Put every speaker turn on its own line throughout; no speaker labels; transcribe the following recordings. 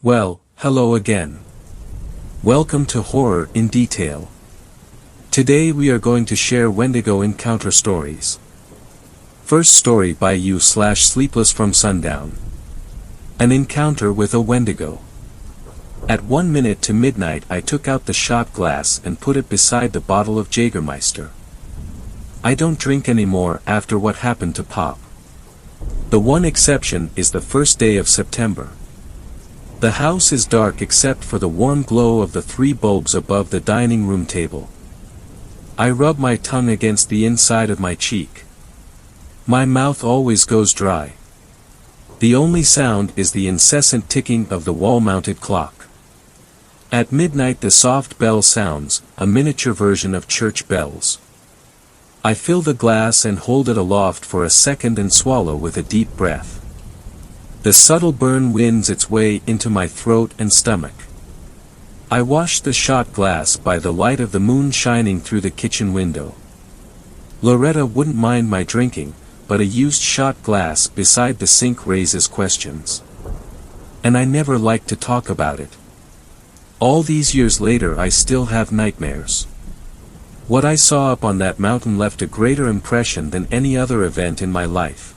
Well, hello again. Welcome to Horror in Detail. Today we are going to share Wendigo encounter stories. First story by you/Sleepless from Sundown. An encounter with a Wendigo. At 1 minute to midnight I took out the shot glass and put it beside the bottle of Jägermeister. I don't drink anymore after what happened to Pop. The one exception is the first day of September. The house is dark except for the warm glow of the 3 bulbs above the dining room table. I rub my tongue against the inside of my cheek. My mouth always goes dry. The only sound is the incessant ticking of the wall-mounted clock. At midnight the soft bell sounds, a miniature version of church bells. I fill the glass and hold it aloft for a second and swallow with a deep breath. The subtle burn winds its way into my throat and stomach. I wash the shot glass by the light of the moon shining through the kitchen window. Loretta wouldn't mind my drinking, but a used shot glass beside the sink raises questions. And I never like to talk about it. All these years later I still have nightmares. What I saw up on that mountain left a greater impression than any other event in my life.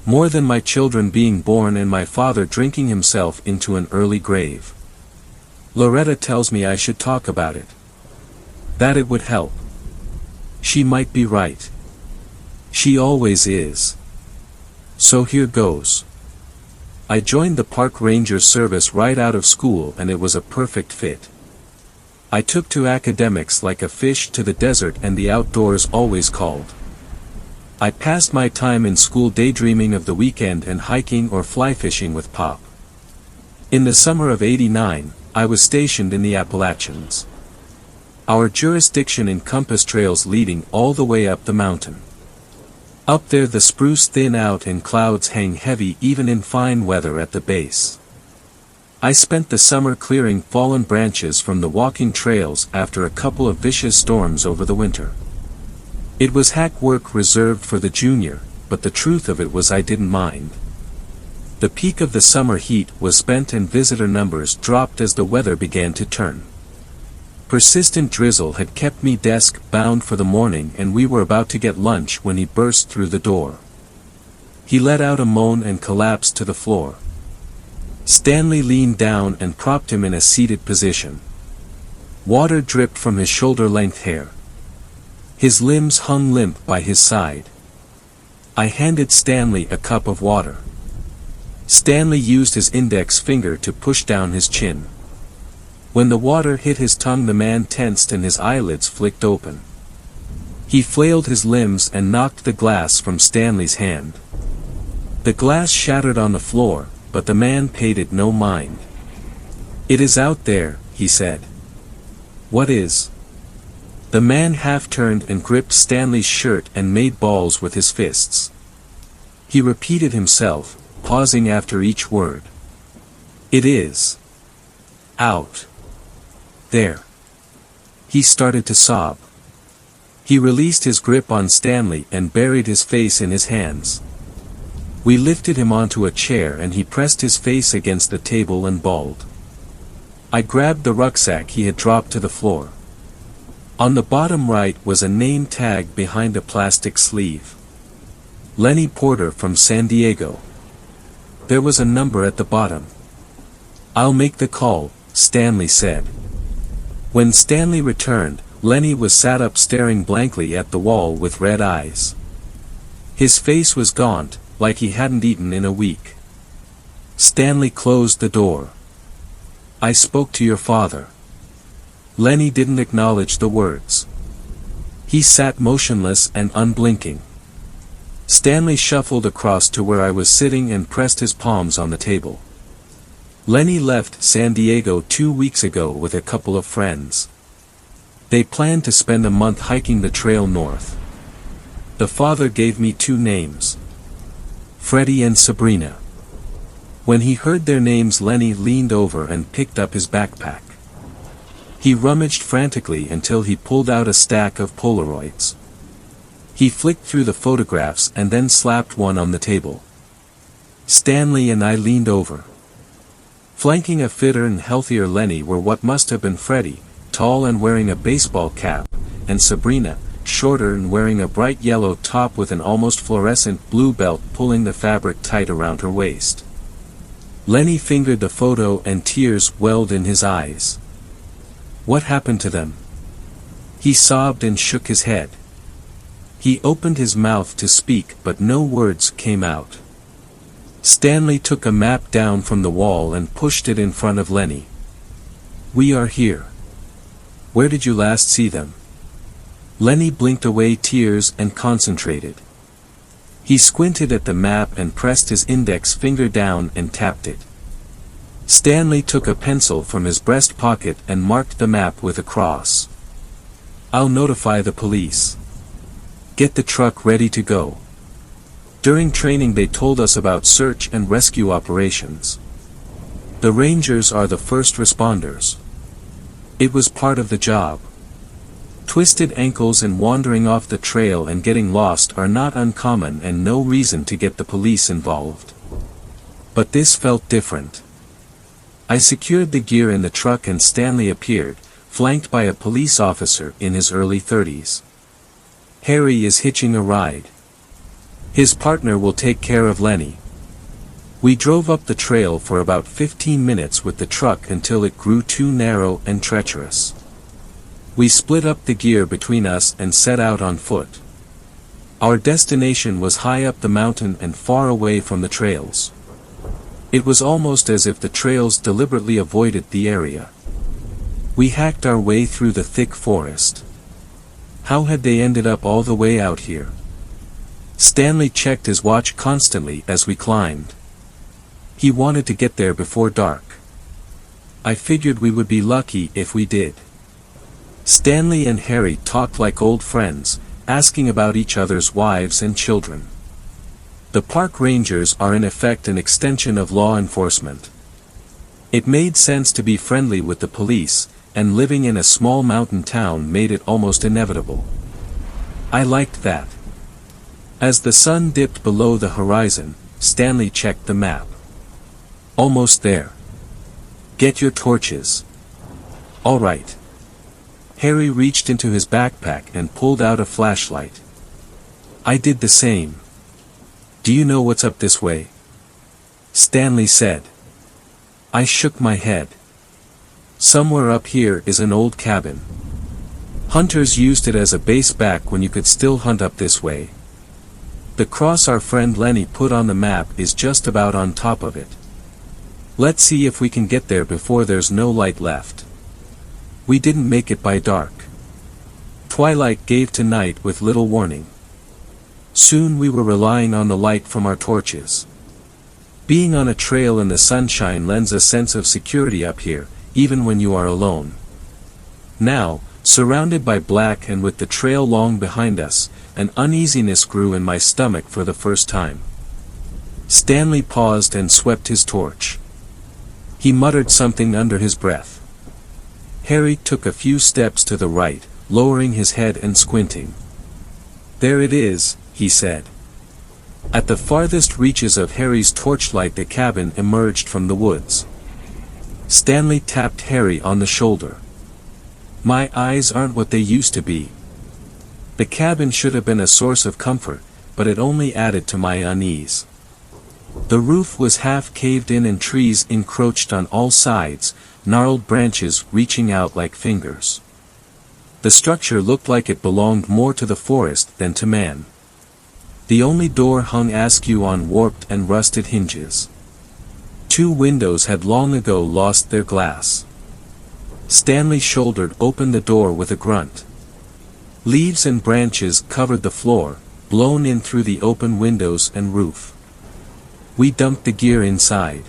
More than my children being born and my father drinking himself into an early grave. Loretta tells me I should talk about it. That it would help. She might be right. She always is. So here goes. I joined the park ranger service right out of school and it was a perfect fit. I took to academics like a fish to the desert and the outdoors always called. I passed my time in school daydreaming of the weekend and hiking or fly fishing with Pop. In the summer of '89, I was stationed in the Appalachians. Our jurisdiction encompassed trails leading all the way up the mountain. Up there the spruce thin out and clouds hang heavy even in fine weather at the base. I spent the summer clearing fallen branches from the walking trails after a couple of vicious storms over the winter. It was hack work reserved for the junior, but the truth of it was I didn't mind. The peak of the summer heat was spent and visitor numbers dropped as the weather began to turn. Persistent drizzle had kept me desk-bound for the morning and we were about to get lunch when he burst through the door. He let out a moan and collapsed to the floor. Stanley leaned down and propped him in a seated position. Water dripped from his shoulder-length hair. His limbs hung limp by his side. I handed Stanley a cup of water. Stanley used his index finger to push down his chin. When the water hit his tongue the man tensed and his eyelids flicked open. He flailed his limbs and knocked the glass from Stanley's hand. The glass shattered on the floor, but the man paid it no mind. "It is out there," he said. "What is?" The man half-turned and gripped Stanley's shirt and made balls with his fists. He repeated himself, pausing after each word. "It is. Out. There." He started to sob. He released his grip on Stanley and buried his face in his hands. We lifted him onto a chair and he pressed his face against the table and bawled. I grabbed the rucksack he had dropped to the floor. On the bottom right was a name tag behind a plastic sleeve. Lenny Porter from San Diego. There was a number at the bottom. "I'll make the call," Stanley said. When Stanley returned, Lenny was sat up staring blankly at the wall with red eyes. His face was gaunt, like he hadn't eaten in a week. Stanley closed the door. "I spoke to your father." Lenny didn't acknowledge the words. He sat motionless and unblinking. Stanley shuffled across to where I was sitting and pressed his palms on the table. Lenny left San Diego 2 weeks ago with a couple of friends. They planned to spend a month hiking the trail north. The father gave me 2 names. Freddie and Sabrina. When he heard their names Lenny leaned over and picked up his backpack. He rummaged frantically until he pulled out a stack of Polaroids. He flicked through the photographs and then slapped one on the table. Stanley and I leaned over. Flanking a fitter and healthier Lenny were what must have been Freddy, tall and wearing a baseball cap, and Sabrina, shorter and wearing a bright yellow top with an almost fluorescent blue belt pulling the fabric tight around her waist. Lenny fingered the photo and tears welled in his eyes. What happened to them? He sobbed and shook his head. He opened his mouth to speak but no words came out. Stanley took a map down from the wall and pushed it in front of Lenny. We are here. Where did you last see them? Lenny blinked away tears and concentrated. He squinted at the map and pressed his index finger down and tapped it. Stanley took a pencil from his breast pocket and marked the map with a cross. I'll notify the police. Get the truck ready to go. During training they told us about search and rescue operations. The Rangers are the first responders. It was part of the job. Twisted ankles and wandering off the trail and getting lost are not uncommon and no reason to get the police involved. But this felt different. I secured the gear in the truck and Stanley appeared, flanked by a police officer in his early 30s. Harry is hitching a ride. His partner will take care of Lenny. We drove up the trail for about 15 minutes with the truck until it grew too narrow and treacherous. We split up the gear between us and set out on foot. Our destination was high up the mountain and far away from the trails. It was almost as if the trails deliberately avoided the area. We hacked our way through the thick forest. How had they ended up all the way out here? Stanley checked his watch constantly as we climbed. He wanted to get there before dark. I figured we would be lucky if we did. Stanley and Harry talked like old friends, asking about each other's wives and children. The park rangers are in effect an extension of law enforcement. It made sense to be friendly with the police, and living in a small mountain town made it almost inevitable. I liked that. As the sun dipped below the horizon, Stanley checked the map. Almost there. Get your torches. All right. Harry reached into his backpack and pulled out a flashlight. I did the same. Do you know what's up this way? Stanley said. I shook my head. Somewhere up here is an old cabin. Hunters used it as a base back when you could still hunt up this way. The cross our friend Lenny put on the map is just about on top of it. Let's see if we can get there before there's no light left. We didn't make it by dark. Twilight gave to night with little warning. Soon we were relying on the light from our torches. Being on a trail in the sunshine lends a sense of security up here, even when you are alone. Now, surrounded by black and with the trail long behind us, an uneasiness grew in my stomach for the first time. Stanley paused and swept his torch. He muttered something under his breath. Harry took a few steps to the right, lowering his head and squinting. There it is, he said. At the farthest reaches of Harry's torchlight the cabin emerged from the woods. Stanley tapped Harry on the shoulder. My eyes aren't what they used to be. The cabin should have been a source of comfort, but it only added to my unease. The roof was half caved in and trees encroached on all sides, gnarled branches reaching out like fingers. The structure looked like it belonged more to the forest than to man. The only door hung askew on warped and rusted hinges. 2 windows had long ago lost their glass. Stanley shouldered open the door with a grunt. Leaves and branches covered the floor, blown in through the open windows and roof. We dumped the gear inside.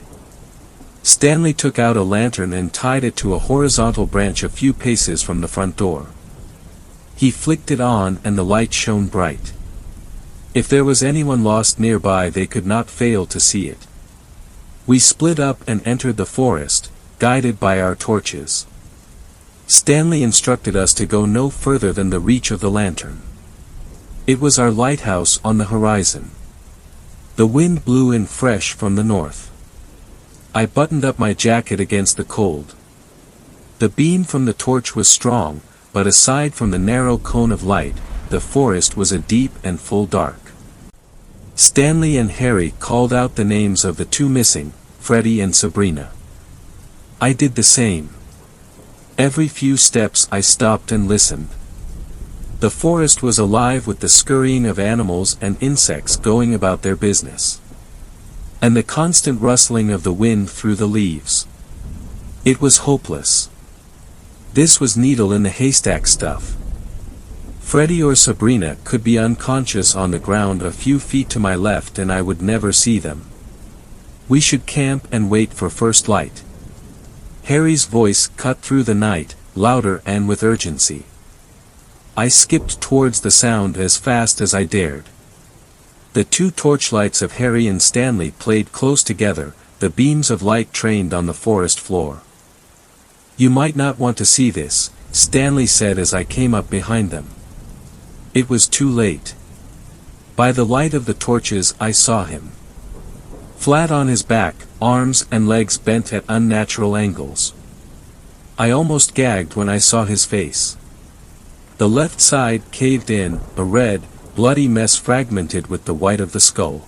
Stanley took out a lantern and tied it to a horizontal branch a few paces from the front door. He flicked it on and the light shone bright. If there was anyone lost nearby they could not fail to see it. We split up and entered the forest, guided by our torches. Stanley instructed us to go no further than the reach of the lantern. It was our lighthouse on the horizon. The wind blew in fresh from the north. I buttoned up my jacket against the cold. The beam from the torch was strong, but aside from the narrow cone of light, the forest was a deep and full dark. Stanley and Harry called out the names of the two missing, Freddie and Sabrina. I did the same. Every few steps I stopped and listened. The forest was alive with the scurrying of animals and insects going about their business. And the constant rustling of the wind through the leaves. It was hopeless. This was needle in the haystack stuff. Freddie or Sabrina could be unconscious on the ground a few feet to my left and I would never see them. We should camp and wait for first light. Harry's voice cut through the night, louder and with urgency. I skipped towards the sound as fast as I dared. The two torchlights of Harry and Stanley played close together, the beams of light trained on the forest floor. "You might not want to see this," Stanley said as I came up behind them. It was too late. By the light of the torches I saw him. Flat on his back, arms and legs bent at unnatural angles. I almost gagged when I saw his face. The left side caved in, a red, bloody mess fragmented with the white of the skull.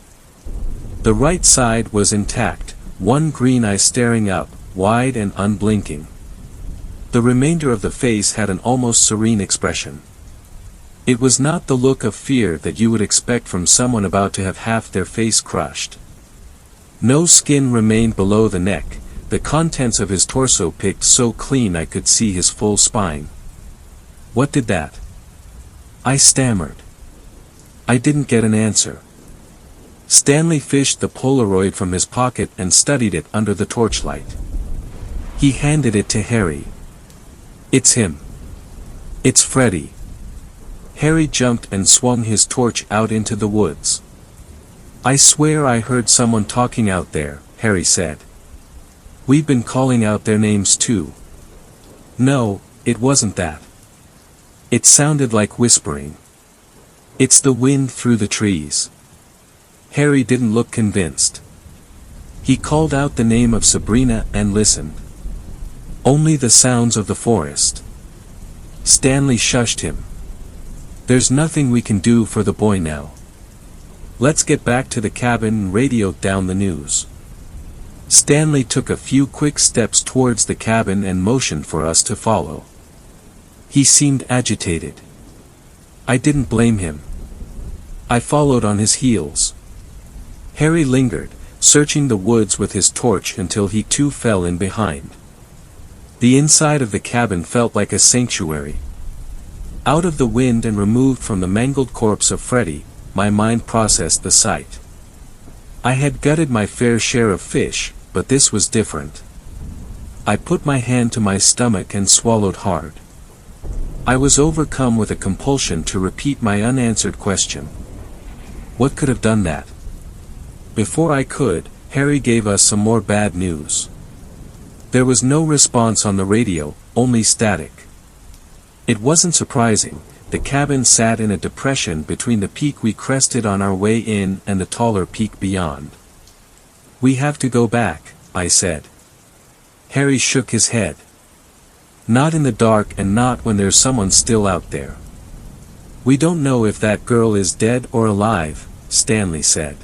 The right side was intact, one green eye staring up, wide and unblinking. The remainder of the face had an almost serene expression. It was not the look of fear that you would expect from someone about to have half their face crushed. No skin remained below the neck, the contents of his torso picked so clean I could see his full spine. "What did that?" I stammered. I didn't get an answer. Stanley fished the Polaroid from his pocket and studied it under the torchlight. He handed it to Harry. "It's him. It's Freddie." Harry jumped and swung his torch out into the woods. "I swear I heard someone talking out there," Harry said. "We've been calling out their names too." "No, it wasn't that. It sounded like whispering. It's the wind through the trees." Harry didn't look convinced. He called out the name of Sabrina and listened. Only the sounds of the forest. Stanley shushed him. "There's nothing we can do for the boy now. Let's get back to the cabin and radio down the news." Stanley took a few quick steps towards the cabin and motioned for us to follow. He seemed agitated. I didn't blame him. I followed on his heels. Harry lingered, searching the woods with his torch until he too fell in behind. The inside of the cabin felt like a sanctuary. Out of the wind and removed from the mangled corpse of Freddie, my mind processed the sight. I had gutted my fair share of fish, but this was different. I put my hand to my stomach and swallowed hard. I was overcome with a compulsion to repeat my unanswered question. What could have done that? Before I could, Harry gave us some more bad news. There was no response on the radio, only static. It wasn't surprising, the cabin sat in a depression between the peak we crested on our way in and the taller peak beyond. "We have to go back," I said. Harry shook his head. "Not in the dark and not when there's someone still out there." "We don't know if that girl is dead or alive," Stanley said.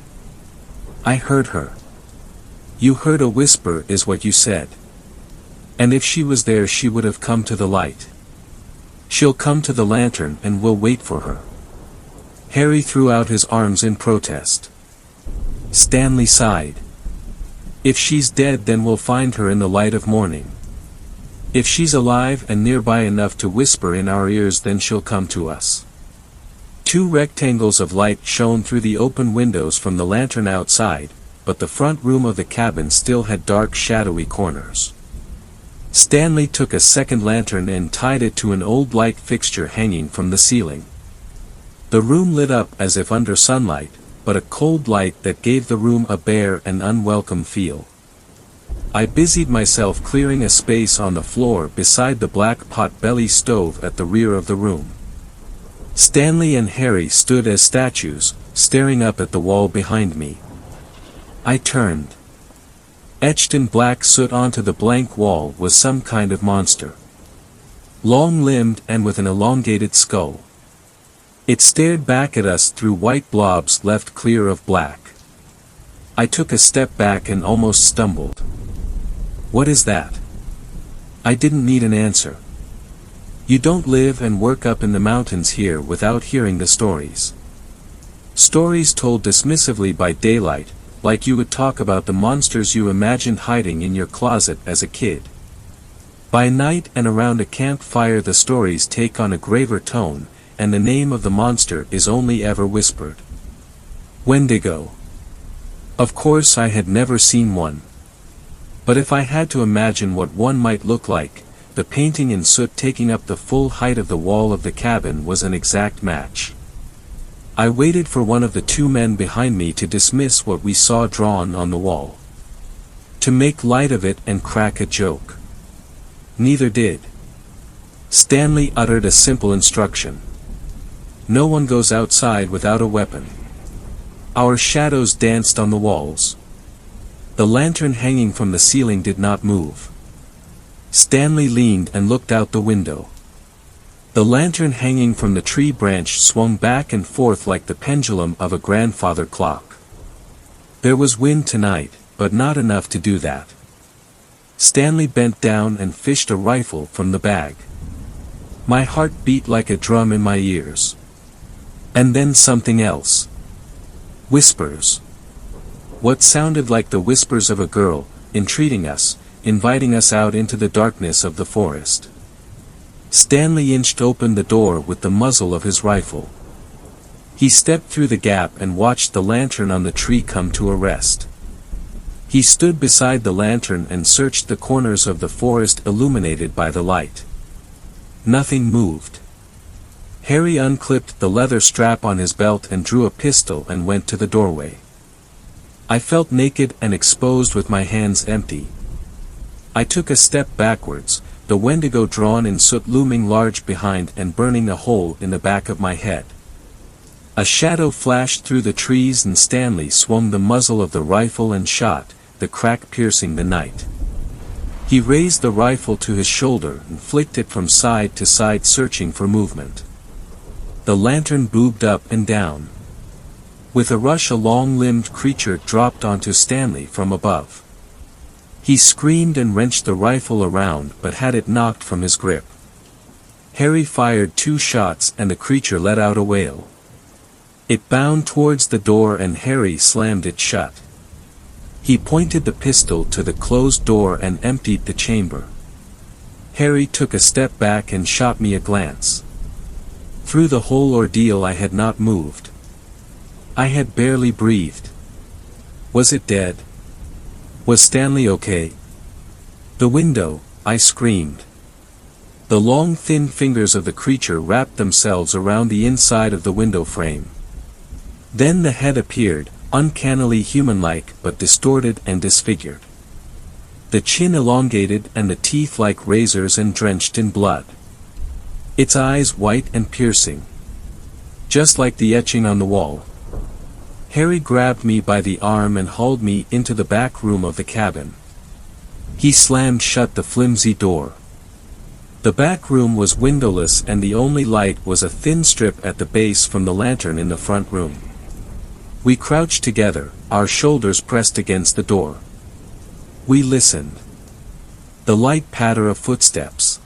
"I heard her." "You heard a whisper is what you said. And if she was there she would have come to the light. She'll come to the lantern and we'll wait for her." Harry threw out his arms in protest. Stanley sighed. "If she's dead then we'll find her in the light of morning. If she's alive and nearby enough to whisper in our ears then she'll come to us." Two rectangles of light shone through the open windows from the lantern outside, but the front room of the cabin still had dark shadowy corners. Stanley took a second lantern and tied it to an old light fixture hanging from the ceiling. The room lit up as if under sunlight, but a cold light that gave the room a bare and unwelcome feel. I busied myself clearing a space on the floor beside the black pot-belly stove at the rear of the room. Stanley and Harry stood as statues, staring up at the wall behind me. I turned. Etched in black soot onto the blank wall was some kind of monster. Long-limbed and with an elongated skull. It stared back at us through white blobs left clear of black. I took a step back and almost stumbled. What is that? I didn't need an answer. You don't live and work up in the mountains here without hearing the stories. Stories told dismissively by daylight, like you would talk about the monsters you imagined hiding in your closet as a kid. By night and around a campfire the stories take on a graver tone, and the name of the monster is only ever whispered. Wendigo. Of course I had never seen one. But if I had to imagine what one might look like, the painting in soot taking up the full height of the wall of the cabin was an exact match. I waited for one of the two men behind me to dismiss what we saw drawn on the wall. To make light of it and crack a joke. Neither did. Stanley uttered a simple instruction. No one goes outside without a weapon. Our shadows danced on the walls. The lantern hanging from the ceiling did not move. Stanley leaned and looked out the window. The lantern hanging from the tree branch swung back and forth like the pendulum of a grandfather clock. There was wind tonight, but not enough to do that. Stanley bent down and fished a rifle from the bag. My heart beat like a drum in my ears. And then something else. Whispers. What sounded like the whispers of a girl, entreating us, inviting us out into the darkness of the forest. Stanley inched open the door with the muzzle of his rifle. He stepped through the gap and watched the lantern on the tree come to a rest. He stood beside the lantern and searched the corners of the forest illuminated by the light. Nothing moved. Harry unclipped the leather strap on his belt and drew a pistol and went to the doorway. I felt naked and exposed with my hands empty. I took a step backwards, the Wendigo drawn in soot looming large behind and burning a hole in the back of my head. A shadow flashed through the trees and Stanley swung the muzzle of the rifle and shot, the crack piercing the night. He raised the rifle to his shoulder and flicked it from side to side searching for movement. The lantern bobbed up and down. With a rush a long-limbed creature dropped onto Stanley from above. He screamed and wrenched the rifle around but had it knocked from his grip. Harry fired 2 shots and the creature let out a wail. It bounded towards the door and Harry slammed it shut. He pointed the pistol to the closed door and emptied the chamber. Harry took a step back and shot me a glance. Through the whole ordeal I had not moved. I had barely breathed. Was it dead? Was Stanley okay? The window, I screamed. The long thin fingers of the creature wrapped themselves around the inside of the window frame. Then the head appeared, uncannily human-like but distorted and disfigured. The chin elongated and the teeth like razors and drenched in blood. Its eyes white and piercing. Just like the etching on the wall. Harry grabbed me by the arm and hauled me into the back room of the cabin. He slammed shut the flimsy door. The back room was windowless and the only light was a thin strip at the base from the lantern in the front room. We crouched together, our shoulders pressed against the door. We listened. The light patter of footsteps.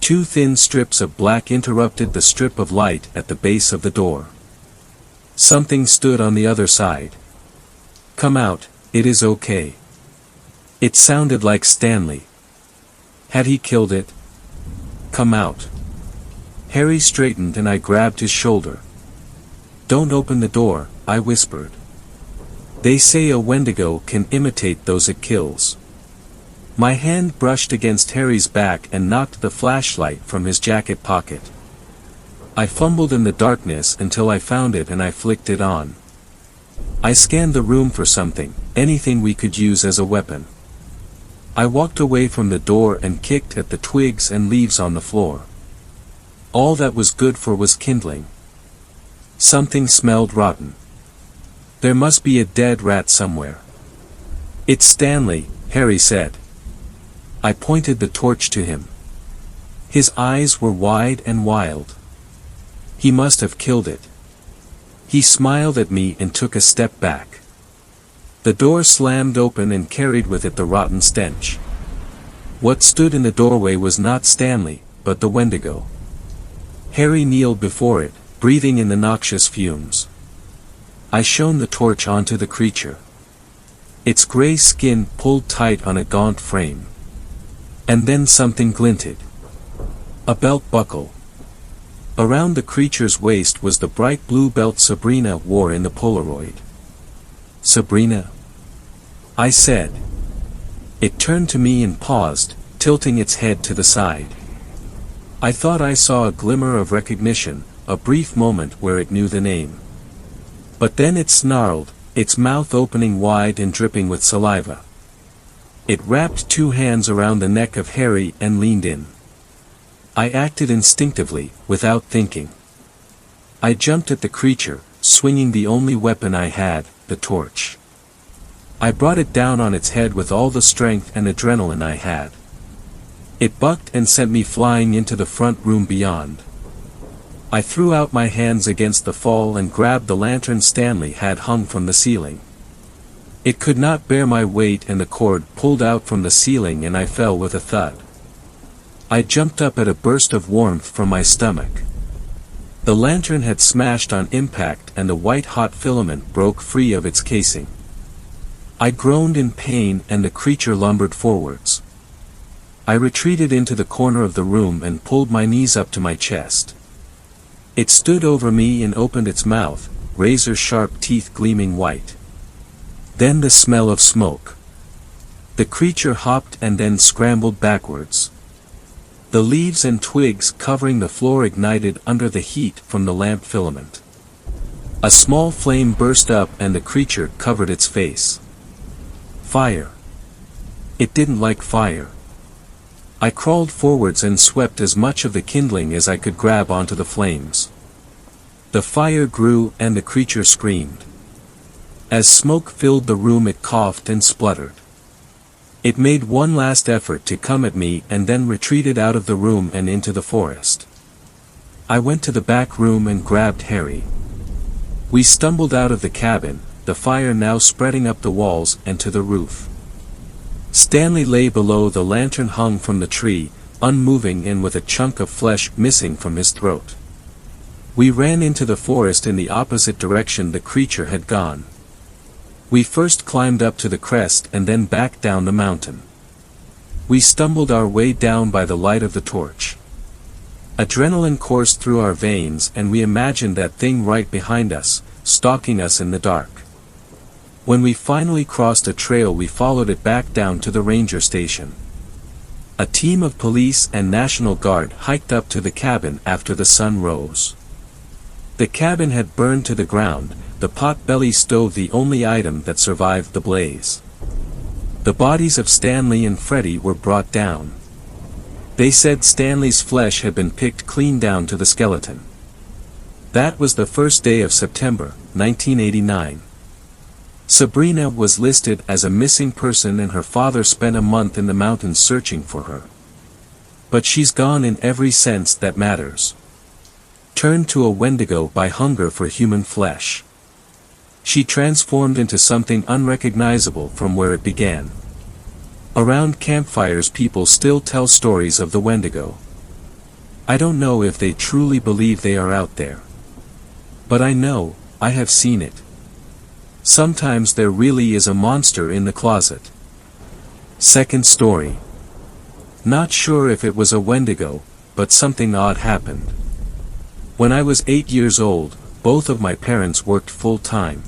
2 thin strips of black interrupted the strip of light at the base of the door. Something stood on the other side. Come out, it is okay. It sounded like Stanley. Had he killed it? Come out. Harry straightened and I grabbed his shoulder. Don't open the door, I whispered. They say a Wendigo can imitate those it kills. My hand brushed against Harry's back and knocked the flashlight from his jacket pocket. I fumbled in the darkness until I found it and I flicked it on. I scanned the room for something, anything we could use as a weapon. I walked away from the door and kicked at the twigs and leaves on the floor. All that was good for was kindling. Something smelled rotten. There must be a dead rat somewhere. "It's Stanley," Harry said. I pointed the torch to him. His eyes were wide and wild. He must have killed it. He smiled at me and took a step back. The door slammed open and carried with it the rotten stench. What stood in the doorway was not Stanley, but the Wendigo. Harry kneeled before it, breathing in the noxious fumes. I shone the torch onto the creature. Its gray skin pulled tight on a gaunt frame. And then something glinted. A belt buckle. Around the creature's waist was the bright blue belt Sabrina wore in the Polaroid. "Sabrina?" I said. It turned to me and paused, tilting its head to the side. I thought I saw a glimmer of recognition, a brief moment where it knew the name. But then it snarled, its mouth opening wide and dripping with saliva. It wrapped two hands around the neck of Harry and leaned in. I acted instinctively, without thinking. I jumped at the creature, swinging the only weapon I had, the torch. I brought it down on its head with all the strength and adrenaline I had. It bucked and sent me flying into the front room beyond. I threw out my hands against the fall and grabbed the lantern Stanley had hung from the ceiling. It could not bear my weight and the cord pulled out from the ceiling and I fell with a thud. I jumped up at a burst of warmth from my stomach. The lantern had smashed on impact and the white-hot filament broke free of its casing. I groaned in pain and the creature lumbered forwards. I retreated into the corner of the room and pulled my knees up to my chest. It stood over me and opened its mouth, razor-sharp teeth gleaming white. Then the smell of smoke. The creature hopped and then scrambled backwards. The leaves and twigs covering the floor ignited under the heat from the lamp filament. A small flame burst up and the creature covered its face. Fire. It didn't like fire. I crawled forwards and swept as much of the kindling as I could grab onto the flames. The fire grew and the creature screamed. As smoke filled the room it coughed and spluttered. It made one last effort to come at me and then retreated out of the room and into the forest. I went to the back room and grabbed Harry. We stumbled out of the cabin, the fire now spreading up the walls and to the roof. Stanley lay below the lantern hung from the tree, unmoving and with a chunk of flesh missing from his throat. We ran into the forest in the opposite direction the creature had gone. We first climbed up to the crest and then back down the mountain. We stumbled our way down by the light of the torch. Adrenaline coursed through our veins and we imagined that thing right behind us, stalking us in the dark. When we finally crossed a trail we followed it back down to the ranger station. A team of police and National Guard hiked up to the cabin after the sun rose. The cabin had burned to the ground, the pot-belly stove the only item that survived the blaze. The bodies of Stanley and Freddie were brought down. They said Stanley's flesh had been picked clean down to the skeleton. That was the first day of September, 1989. Sabrina was listed as a missing person and her father spent a month in the mountains searching for her. But she's gone in every sense that matters. Turned to a Wendigo by hunger for human flesh. She transformed into something unrecognizable from where it began. Around campfires people still tell stories of the Wendigo. I don't know if they truly believe they are out there. But I know, I have seen it. Sometimes there really is a monster in the closet. Second story. Not sure if it was a Wendigo, but something odd happened. When I was 8 years old, both of my parents worked full-time.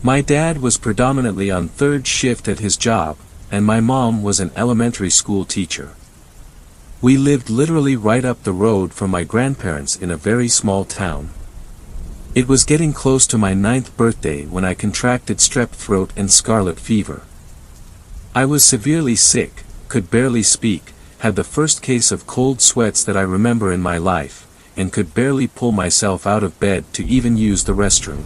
My dad was predominantly on third shift at his job, and my mom was an elementary school teacher. We lived literally right up the road from my grandparents in a very small town. It was getting close to my 9th birthday when I contracted strep throat and scarlet fever. I was severely sick, could barely speak, had the first case of cold sweats that I remember in my life, and could barely pull myself out of bed to even use the restroom.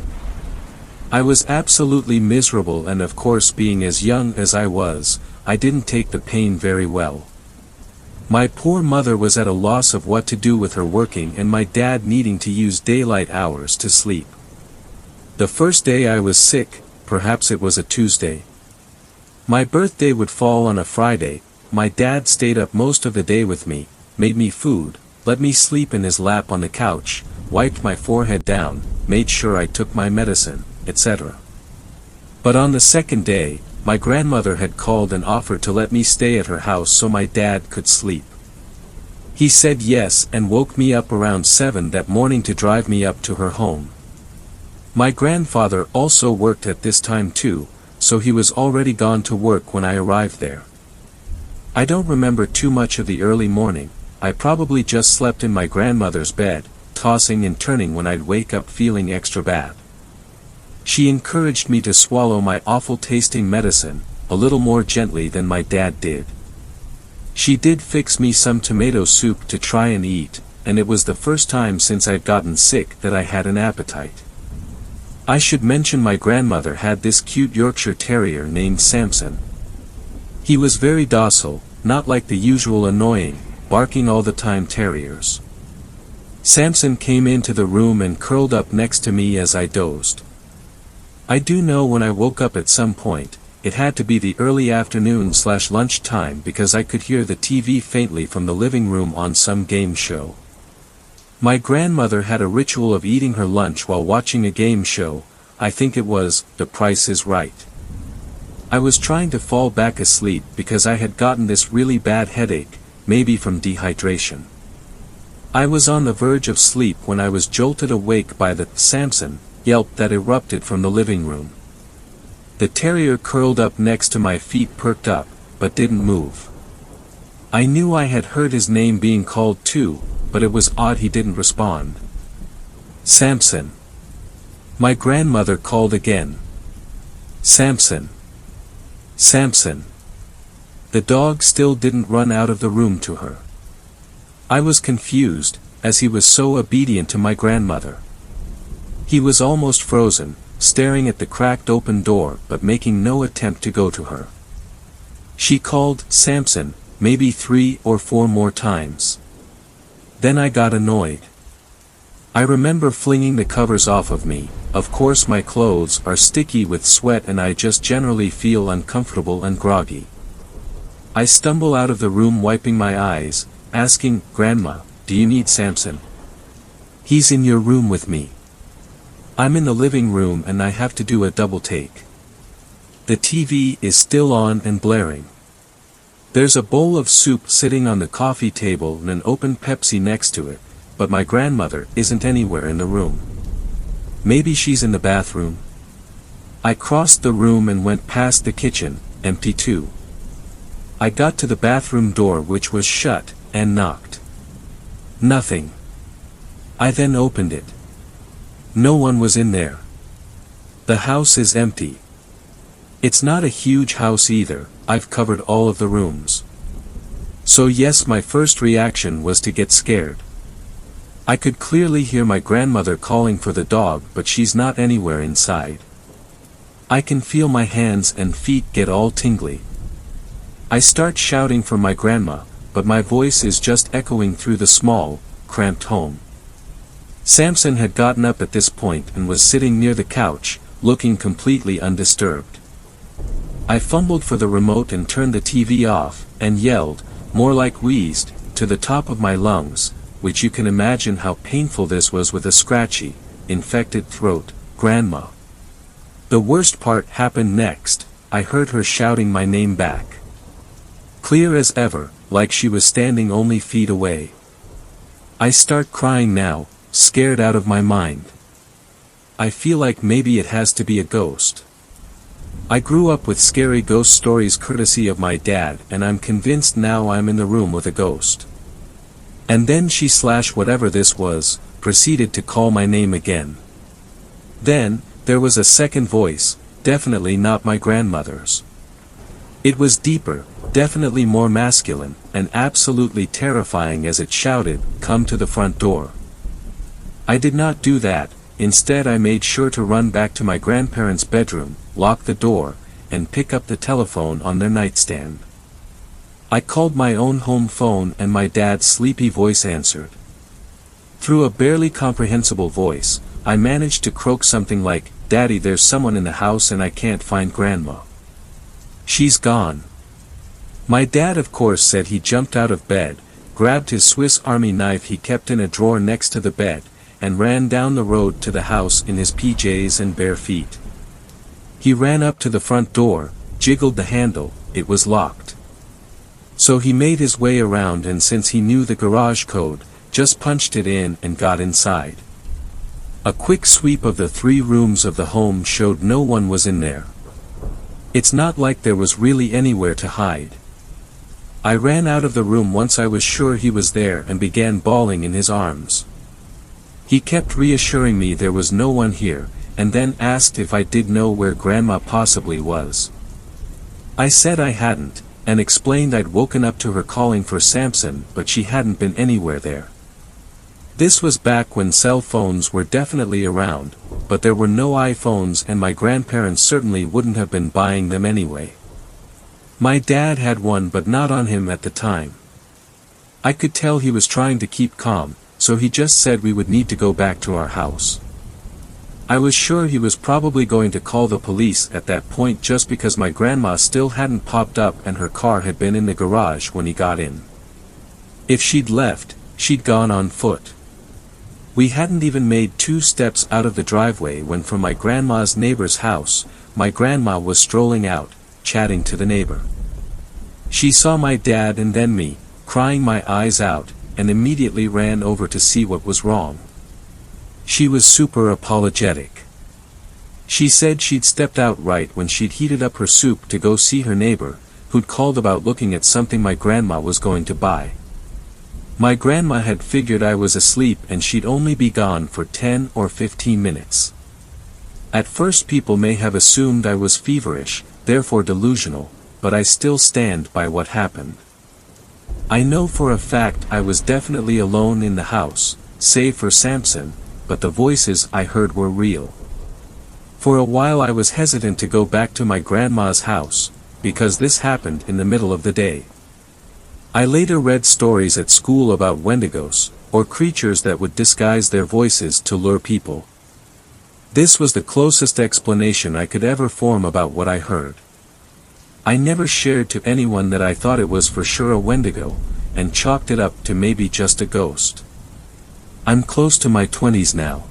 I was absolutely miserable, and of course, being as young as I was, I didn't take the pain very well. My poor mother was at a loss of what to do with her working and my dad needing to use daylight hours to sleep. The first day I was sick, perhaps it was a Tuesday. My birthday would fall on a Friday. My dad stayed up most of the day with me, made me food, let me sleep in his lap on the couch, wiped my forehead down, made sure I took my medicine, etc. But on the second day, my grandmother had called and offered to let me stay at her house so my dad could sleep. He said yes and woke me up around 7 that morning to drive me up to her home. My grandfather also worked at this time too, so he was already gone to work when I arrived there. I don't remember too much of the early morning. I probably just slept in my grandmother's bed, tossing and turning when I'd wake up feeling extra bad. She encouraged me to swallow my awful-tasting medicine, a little more gently than my dad did. She did fix me some tomato soup to try and eat, and it was the first time since I'd gotten sick that I had an appetite. I should mention my grandmother had this cute Yorkshire Terrier named Samson. He was very docile, not like the usual annoying, barking all the time terriers. Samson came into the room and curled up next to me as I dozed. I do know when I woke up at some point, it had to be the early afternoon/lunch time because I could hear the TV faintly from the living room on some game show. My grandmother had a ritual of eating her lunch while watching a game show. I think it was The Price is Right. I was trying to fall back asleep because I had gotten this really bad headache, maybe from dehydration. I was on the verge of sleep when I was jolted awake by the Samson yelp that erupted from the living room. The terrier curled up next to my feet, perked up, but didn't move. I knew I had heard his name being called too, but it was odd he didn't respond. Samson. My grandmother called again. Samson. Samson. The dog still didn't run out of the room to her. I was confused, as he was so obedient to my grandmother. He was almost frozen, staring at the cracked open door but making no attempt to go to her. She called Samson, maybe 3 or 4 more times. Then I got annoyed. I remember flinging the covers off of me. Of course my clothes are sticky with sweat and I just generally feel uncomfortable and groggy. I stumble out of the room wiping my eyes, asking, "Grandma, do you need Samson?" "He's in your room with me." I'm in the living room and I have to do a double take. The TV is still on and blaring. There's a bowl of soup sitting on the coffee table and an open Pepsi next to it, but my grandmother isn't anywhere in the room. Maybe she's in the bathroom. I crossed the room and went past the kitchen, empty too. I got to the bathroom door which was shut, and knocked. Nothing. I then opened it. No one was in there. The house is empty. It's not a huge house either, I've covered all of the rooms. So yes, my first reaction was to get scared. I could clearly hear my grandmother calling for the dog, but she's not anywhere inside. I can feel my hands and feet get all tingly. I start shouting for my grandma, but my voice is just echoing through the small, cramped home. Samson had gotten up at this point and was sitting near the couch, looking completely undisturbed. I fumbled for the remote and turned the TV off, and yelled, more like wheezed, to the top of my lungs, which you can imagine how painful this was with a scratchy, infected throat, "Grandma." The worst part happened next. I heard her shouting my name back. Clear as ever, like she was standing only feet away. I start crying now, scared out of my mind. I feel like maybe it has to be a ghost. I grew up with scary ghost stories courtesy of my dad, and I'm convinced now I'm in the room with a ghost. And then she/whatever this was, proceeded to call my name again. Then, there was a second voice, definitely not my grandmother's. It was deeper, definitely more masculine, and absolutely terrifying as it shouted, "Come to the front door." I did not do that, Instead, I made sure to run back to my grandparents' bedroom, lock the door, and pick up the telephone on their nightstand. I called my own home phone and my dad's sleepy voice answered. Through a barely comprehensible voice, I managed to croak something like, "Daddy, there's someone in the house and I can't find Grandma. She's gone." My dad of course said he jumped out of bed, grabbed his Swiss Army knife he kept in a drawer next to the bed, and ran down the road to the house in his PJs and bare feet. He ran up to the front door, jiggled the handle, it was locked. So he made his way around, and since he knew the garage code, just punched it in and got inside. A quick sweep of the 3 rooms of the home showed no one was in there. It's not like there was really anywhere to hide. I ran out of the room once I was sure he was there and began bawling in his arms. He kept reassuring me there was no one here, and then asked if I did know where Grandma possibly was. I said I hadn't, and explained I'd woken up to her calling for Samson, but she hadn't been anywhere there. This was back when cell phones were definitely around, but there were no iPhones and my grandparents certainly wouldn't have been buying them anyway. My dad had one but not on him at the time. I could tell he was trying to keep calm, so he just said we would need to go back to our house. I was sure he was probably going to call the police at that point just because my grandma still hadn't popped up and her car had been in the garage when he got in. If she'd left, she'd gone on foot. We hadn't even made 2 steps out of the driveway when from my grandma's neighbor's house, my grandma was strolling out, chatting to the neighbor. She saw my dad and then me, crying my eyes out, and immediately ran over to see what was wrong. She was super apologetic. She said she'd stepped out right when she'd heated up her soup to go see her neighbor, who'd called about looking at something my grandma was going to buy. My grandma had figured I was asleep and she'd only be gone for 10 or 15 minutes. At first people may have assumed I was feverish, therefore delusional, but I still stand by what happened. I know for a fact I was definitely alone in the house, save for Samson, but the voices I heard were real. For a while I was hesitant to go back to my grandma's house, because this happened in the middle of the day. I later read stories at school about Wendigos, or creatures that would disguise their voices to lure people. This was the closest explanation I could ever form about what I heard. I never shared to anyone that I thought it was for sure a Wendigo, and chalked it up to maybe just a ghost. I'm close to my 20s now.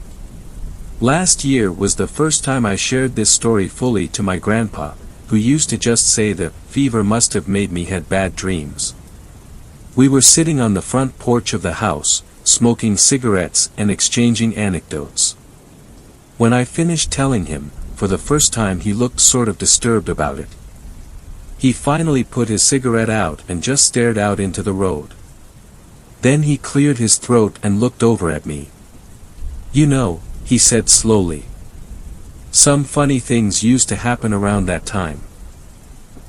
Last year was the first time I shared this story fully to my grandpa, who used to just say the fever must have made me had bad dreams. We were sitting on the front porch of the house, smoking cigarettes and exchanging anecdotes. When I finished telling him, for the first time he looked sort of disturbed about it. He finally put his cigarette out and just stared out into the road. Then he cleared his throat and looked over at me. "You know," he said slowly. "Some funny things used to happen around that time.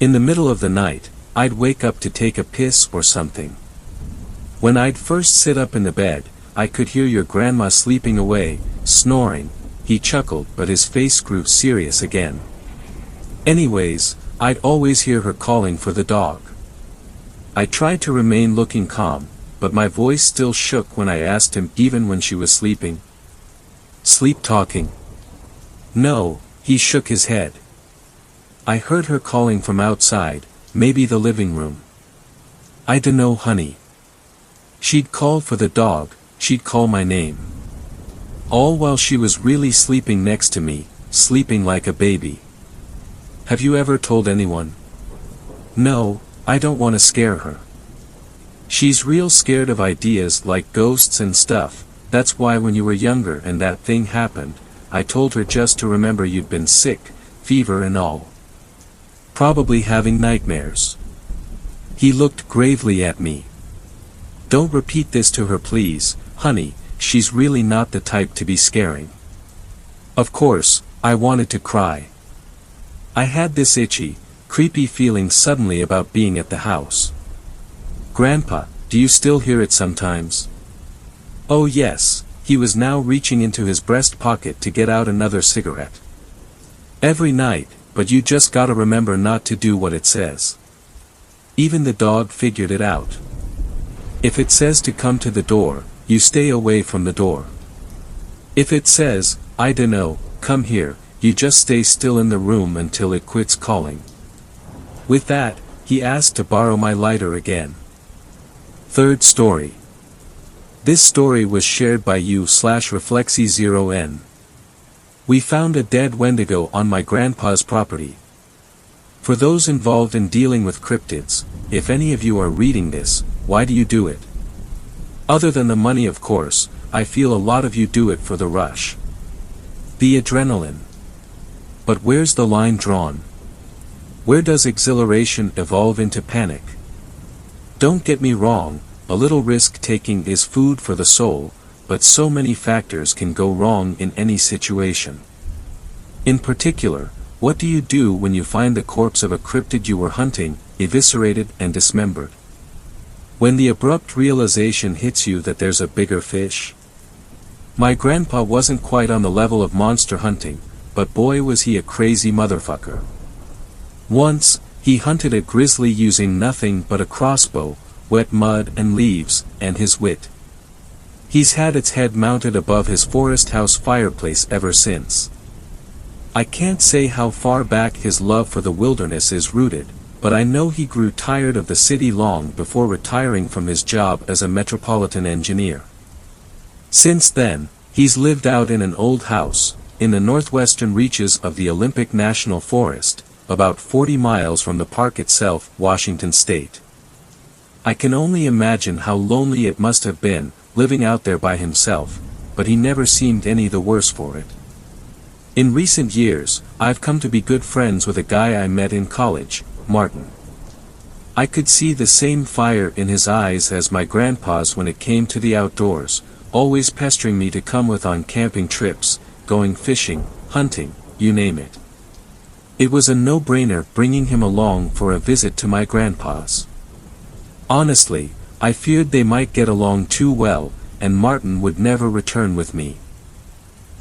In the middle of the night, I'd wake up to take a piss or something. When I'd first sit up in the bed, I could hear your grandma sleeping away, snoring." He chuckled, but his face grew serious again. "Anyways, I'd always hear her calling for the dog. I tried to remain looking calm, but my voice still shook when I asked him even when she was sleeping. Sleep talking?" "No," he shook his head. "I heard her calling from outside, maybe the living room. I dunno, honey. She'd call for the dog, she'd call my name. All while she was really sleeping next to me, sleeping like a baby." "Have you ever told anyone?" "No, I don't want to scare her. She's real scared of ideas like ghosts and stuff. That's why when you were younger and that thing happened, I told her just to remember you'd been sick, fever and all. Probably having nightmares." He looked gravely at me. "Don't repeat this to her please, honey, she's really not the type to be scaring." Of course, I wanted to cry. I had this itchy, creepy feeling suddenly about being at the house. "Grandpa, do you still hear it sometimes?" "Oh yes," he was now reaching into his breast pocket to get out another cigarette. "Every night, but you just gotta remember not to do what it says." Even the dog figured it out. If it says to come to the door, you stay away from the door. If it says, I dunno, come here, you just stay still in the room until it quits calling. With that, he asked to borrow my lighter again. Third story. This story was shared by u/Reflexy0n. We found a dead Wendigo on my grandpa's property. For those involved in dealing with cryptids, if any of you are reading this, why do you do it? Other than the money, of course, I feel a lot of you do it for the rush. The adrenaline. But where's the line drawn? Where does exhilaration evolve into panic? Don't get me wrong, a little risk-taking is food for the soul, but so many factors can go wrong in any situation. In particular, what do you do when you find the corpse of a cryptid you were hunting, eviscerated and dismembered? When the abrupt realization hits you that there's a bigger fish? My grandpa wasn't quite on the level of monster hunting, but boy was he a crazy motherfucker. Once, he hunted a grizzly using nothing but a crossbow, wet mud and leaves, and his wit. He's had its head mounted above his forest house fireplace ever since. I can't say how far back his love for the wilderness is rooted, but I know he grew tired of the city long before retiring from his job as a metropolitan engineer. Since then, he's lived out in an old house, in the northwestern reaches of the Olympic National Forest, about 40 miles from the park itself, Washington State. I can only imagine how lonely it must have been, living out there by himself, but he never seemed any the worse for it. In recent years, I've come to be good friends with a guy I met in college, Martin. I could see the same fire in his eyes as my grandpa's when it came to the outdoors, always pestering me to come with on camping trips, going fishing, hunting, you name it. It was a no-brainer bringing him along for a visit to my grandpa's. Honestly, I feared they might get along too well, and Martin would never return with me.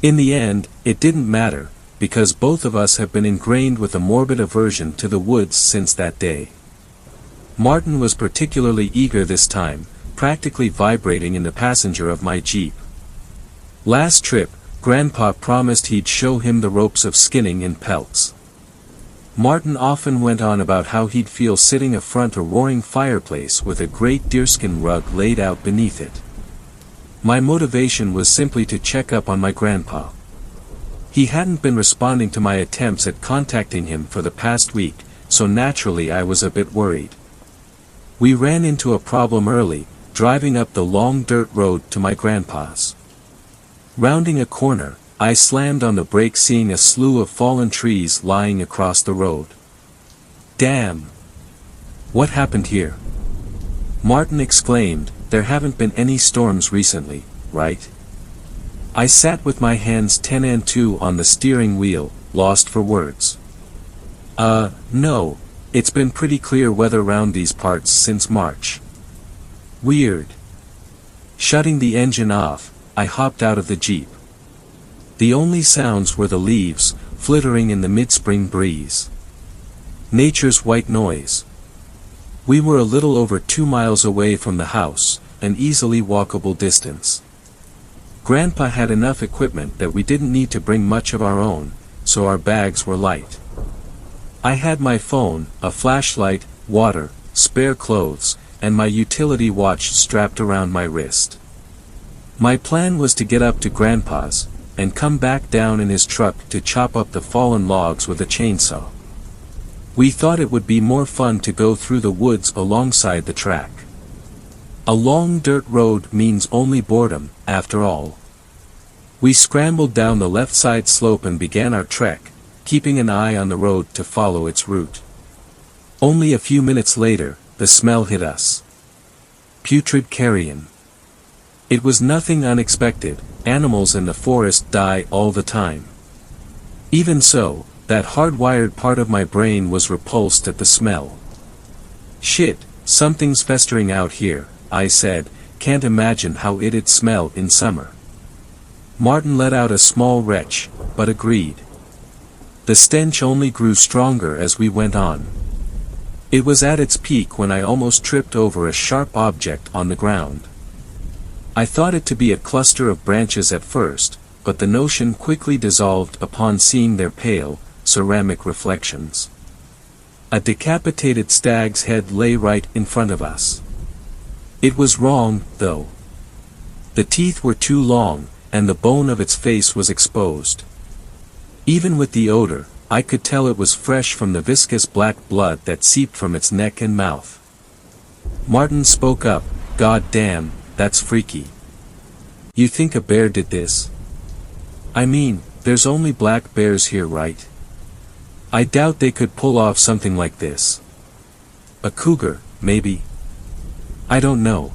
In the end, it didn't matter, because both of us have been ingrained with a morbid aversion to the woods since that day. Martin was particularly eager this time, practically vibrating in the passenger of my Jeep. Last trip, Grandpa promised he'd show him the ropes of skinning in pelts. Martin often went on about how he'd feel sitting affront a roaring fireplace with a great deerskin rug laid out beneath it. My motivation was simply to check up on my grandpa. He hadn't been responding to my attempts at contacting him for the past week, so naturally I was a bit worried. We ran into a problem early, driving up the long dirt road to my grandpa's. Rounding a corner, I slammed on the brakes, seeing a slew of fallen trees lying across the road. Damn! What happened here? Martin exclaimed, there haven't been any storms recently, right? I sat with my hands 10 and 2 on the steering wheel, lost for words. No, it's been pretty clear weather round these parts since March. Weird. Shutting the engine off, I hopped out of the Jeep. The only sounds were the leaves, flittering in the mid-spring breeze. Nature's white noise. We were a little over 2 miles away from the house, an easily walkable distance. Grandpa had enough equipment that we didn't need to bring much of our own, so our bags were light. I had my phone, a flashlight, water, spare clothes, and my utility watch strapped around my wrist. My plan was to get up to Grandpa's, and come back down in his truck to chop up the fallen logs with a chainsaw. We thought it would be more fun to go through the woods alongside the track. A long dirt road means only boredom, after all. We scrambled down the left side slope and began our trek, keeping an eye on the road to follow its route. Only a few minutes later, the smell hit us. Putrid carrion. It was nothing unexpected, animals in the forest die all the time. Even so, that hardwired part of my brain was repulsed at the smell. Shit, something's festering out here, I said, can't imagine how it'd smell in summer. Martin let out a small retch, but agreed. The stench only grew stronger as we went on. It was at its peak when I almost tripped over a sharp object on the ground. I thought it to be a cluster of branches at first, but the notion quickly dissolved upon seeing their pale, ceramic reflections. A decapitated stag's head lay right in front of us. It was wrong, though. The teeth were too long, and the bone of its face was exposed. Even with the odor, I could tell it was fresh from the viscous black blood that seeped from its neck and mouth. Martin spoke up, "God damn, that's freaky. You think a bear did this? I mean, there's only black bears here, right? I doubt they could pull off something like this. A cougar, maybe? I don't know.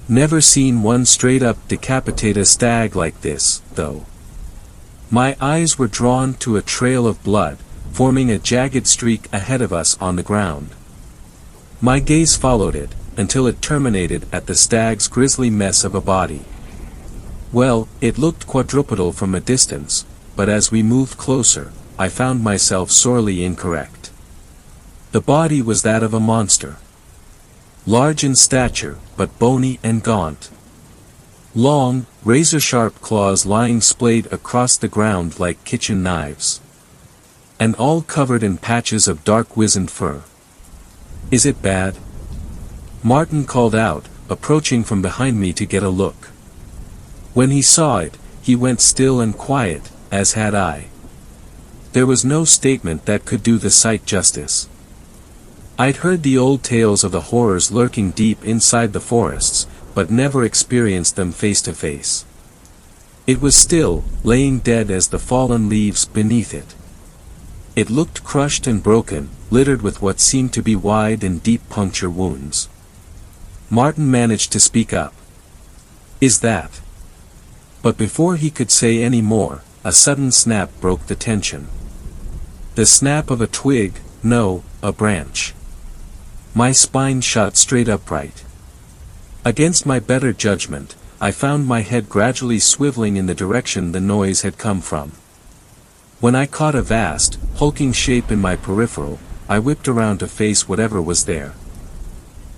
Never seen one straight up decapitate a stag like this, though." My eyes were drawn to a trail of blood, forming a jagged streak ahead of us on the ground. My gaze followed it, until it terminated at the stag's grisly mess of a body. Well, it looked quadrupedal from a distance, but as we moved closer, I found myself sorely incorrect. The body was that of a monster. Large in stature, but bony and gaunt. Long, razor-sharp claws lying splayed across the ground like kitchen knives. And all covered in patches of dark wizened fur. "Is it bad?" Martin called out, approaching from behind me to get a look. When he saw it, he went still and quiet, as had I. There was no statement that could do the sight justice. I'd heard the old tales of the horrors lurking deep inside the forests, but never experienced them face to face. It was still, laying dead as the fallen leaves beneath it. It looked crushed and broken, littered with what seemed to be wide and deep puncture wounds. Martin managed to speak up. "Is that?" But before he could say any more, a sudden snap broke the tension. The snap of a twig, no, a branch. My spine shot straight upright. Against my better judgment, I found my head gradually swiveling in the direction the noise had come from. When I caught a vast, hulking shape in my peripheral, I whipped around to face whatever was there.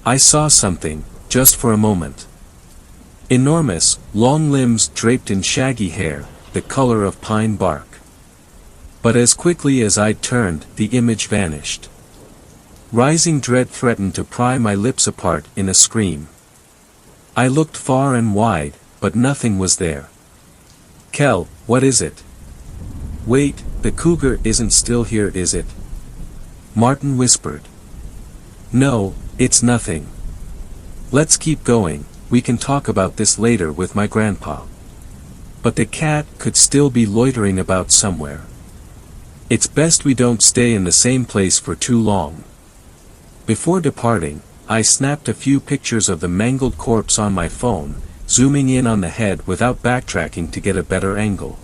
I saw something, just for a moment. Enormous, long limbs draped in shaggy hair, the color of pine bark. But as quickly as I'd turned, the image vanished. Rising dread threatened to pry my lips apart in a scream. I looked far and wide, but nothing was there. "Kel, what is it?" "Wait, the cougar isn't still here, is it?" Martin whispered. "No, it's nothing. Let's keep going, we can talk about this later with my grandpa." But the cat could still be loitering about somewhere. It's best we don't stay in the same place for too long. Before departing, I snapped a few pictures of the mangled corpse on my phone, zooming in on the head without backtracking to get a better angle.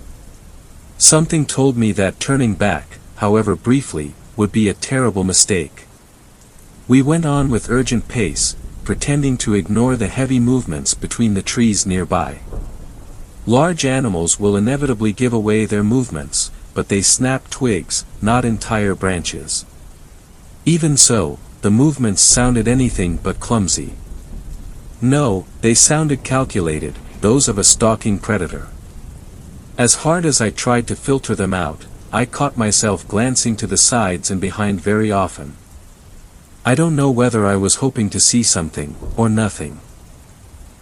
Something told me that turning back, however briefly, would be a terrible mistake. We went on with urgent pace, pretending to ignore the heavy movements between the trees nearby. Large animals will inevitably give away their movements, but they snap twigs, not entire branches. Even so, the movements sounded anything but clumsy. No, they sounded calculated, those of a stalking predator. As hard as I tried to filter them out, I caught myself glancing to the sides and behind very often. I don't know whether I was hoping to see something, or nothing.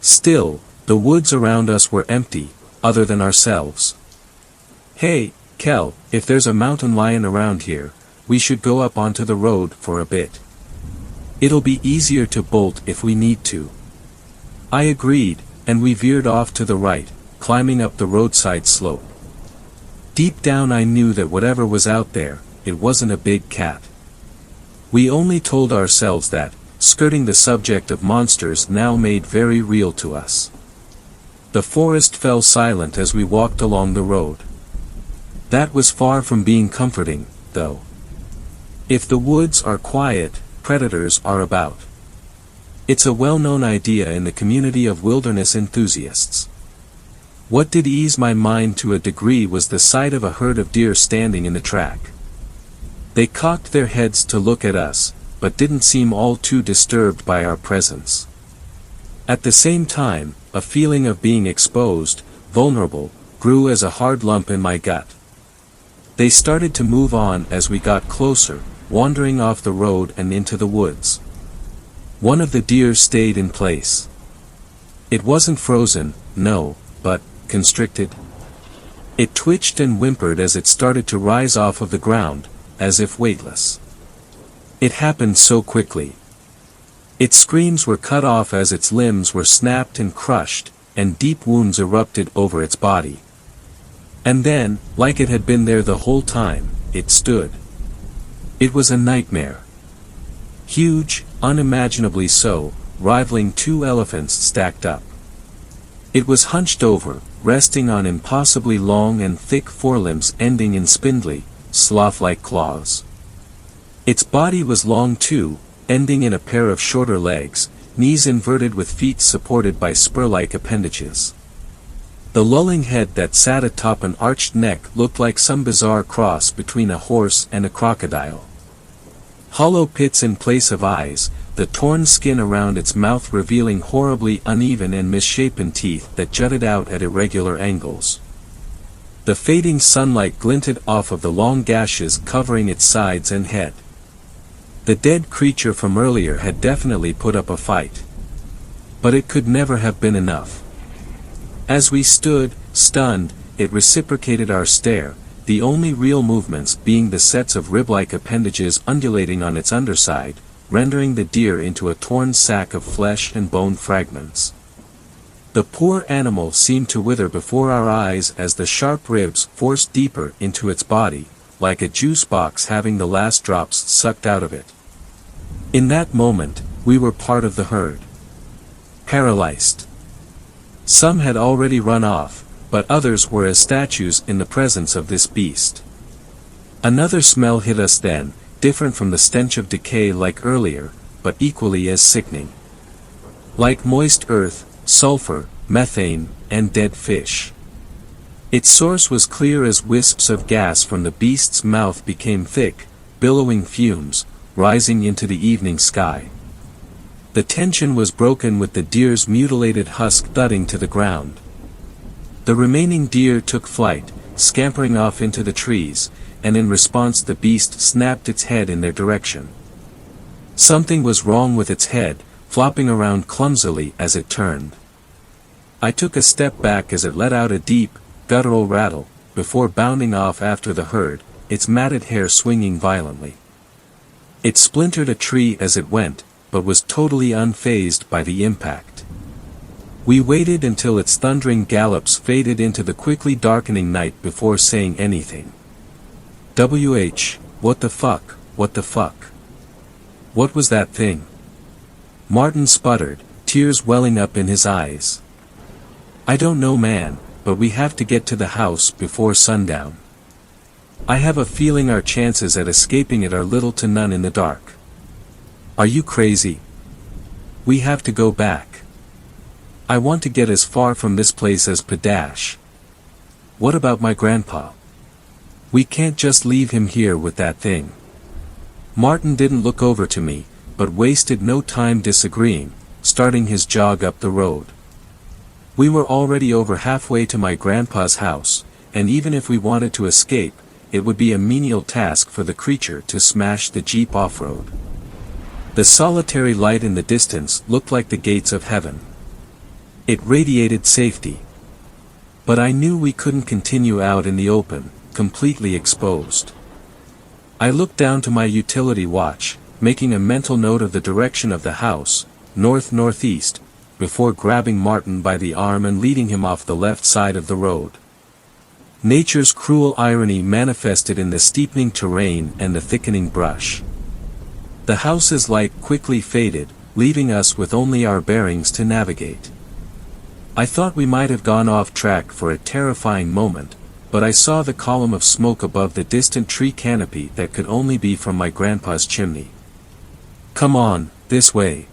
Still, the woods around us were empty, other than ourselves. "Hey, Kel, if there's a mountain lion around here, we should go up onto the road for a bit. It'll be easier to bolt if we need to." I agreed, and we veered off to the right, climbing up the roadside slope. Deep down I knew that whatever was out there, it wasn't a big cat. We only told ourselves that, skirting the subject of monsters now made very real to us. The forest fell silent as we walked along the road. That was far from being comforting, though. If the woods are quiet, predators are about. It's a well-known idea in the community of wilderness enthusiasts. What did ease my mind to a degree was the sight of a herd of deer standing in the track. They cocked their heads to look at us, but didn't seem all too disturbed by our presence. At the same time, a feeling of being exposed, vulnerable, grew as a hard lump in my gut. They started to move on as we got closer, wandering off the road and into the woods. One of the deer stayed in place. It wasn't frozen, no, but constricted. It twitched and whimpered as it started to rise off of the ground, as if weightless. It happened so quickly. Its screams were cut off as its limbs were snapped and crushed, and deep wounds erupted over its body. And then, like it had been there the whole time, it stood. It was a nightmare. Huge, unimaginably so, rivaling two elephants stacked up. It was hunched over, resting on impossibly long and thick forelimbs ending in spindly, sloth-like claws. Its body was long too, ending in a pair of shorter legs, knees inverted with feet supported by spur-like appendages. The lolling head that sat atop an arched neck looked like some bizarre cross between a horse and a crocodile. Hollow pits in place of eyes, the torn skin around its mouth revealing horribly uneven and misshapen teeth that jutted out at irregular angles. The fading sunlight glinted off of the long gashes covering its sides and head. The dead creature from earlier had definitely put up a fight. But it could never have been enough. As we stood, stunned, it reciprocated our stare, the only real movements being the sets of rib-like appendages undulating on its underside, rendering the deer into a torn sack of flesh and bone fragments. The poor animal seemed to wither before our eyes as the sharp ribs forced deeper into its body, like a juice box having the last drops sucked out of it. In that moment, we were part of the herd. Paralyzed. Some had already run off, but others were as statues in the presence of this beast. Another smell hit us then, different from the stench of decay like earlier, but equally as sickening. Like moist earth, sulfur, methane, and dead fish. Its source was clear as wisps of gas from the beast's mouth became thick, billowing fumes, rising into the evening sky. The tension was broken with the deer's mutilated husk thudding to the ground. The remaining deer took flight, scampering off into the trees, and in response the beast snapped its head in their direction. Something was wrong with its head, flopping around clumsily as it turned. I took a step back as it let out a deep, guttural rattle, before bounding off after the herd, its matted hair swinging violently. It splintered a tree as it went, but was totally unfazed by the impact. We waited until its thundering gallops faded into the quickly darkening night before saying anything. What the fuck, what the fuck? What was that thing? Martin sputtered, tears welling up in his eyes. I don't know, man, but we have to get to the house before sundown. I have a feeling our chances at escaping it are little to none in the dark. Are you crazy? We have to go back. I want to get as far from this place as Padash. What about my grandpa? We can't just leave him here with that thing. Martin didn't look over to me, but wasted no time disagreeing, starting his jog up the road. We were already over halfway to my grandpa's house, and even if we wanted to escape, it would be a menial task for the creature to smash the jeep off-road. The solitary light in the distance looked like the gates of heaven. It radiated safety. But I knew we couldn't continue out in the open, completely exposed. I looked down to my utility watch, making a mental note of the direction of the house, north-northeast, before grabbing Martin by the arm and leading him off the left side of the road. Nature's cruel irony manifested in the steepening terrain and the thickening brush. The house's light quickly faded, leaving us with only our bearings to navigate. I thought we might have gone off track for a terrifying moment, but I saw the column of smoke above the distant tree canopy that could only be from my grandpa's chimney. Come on, this way.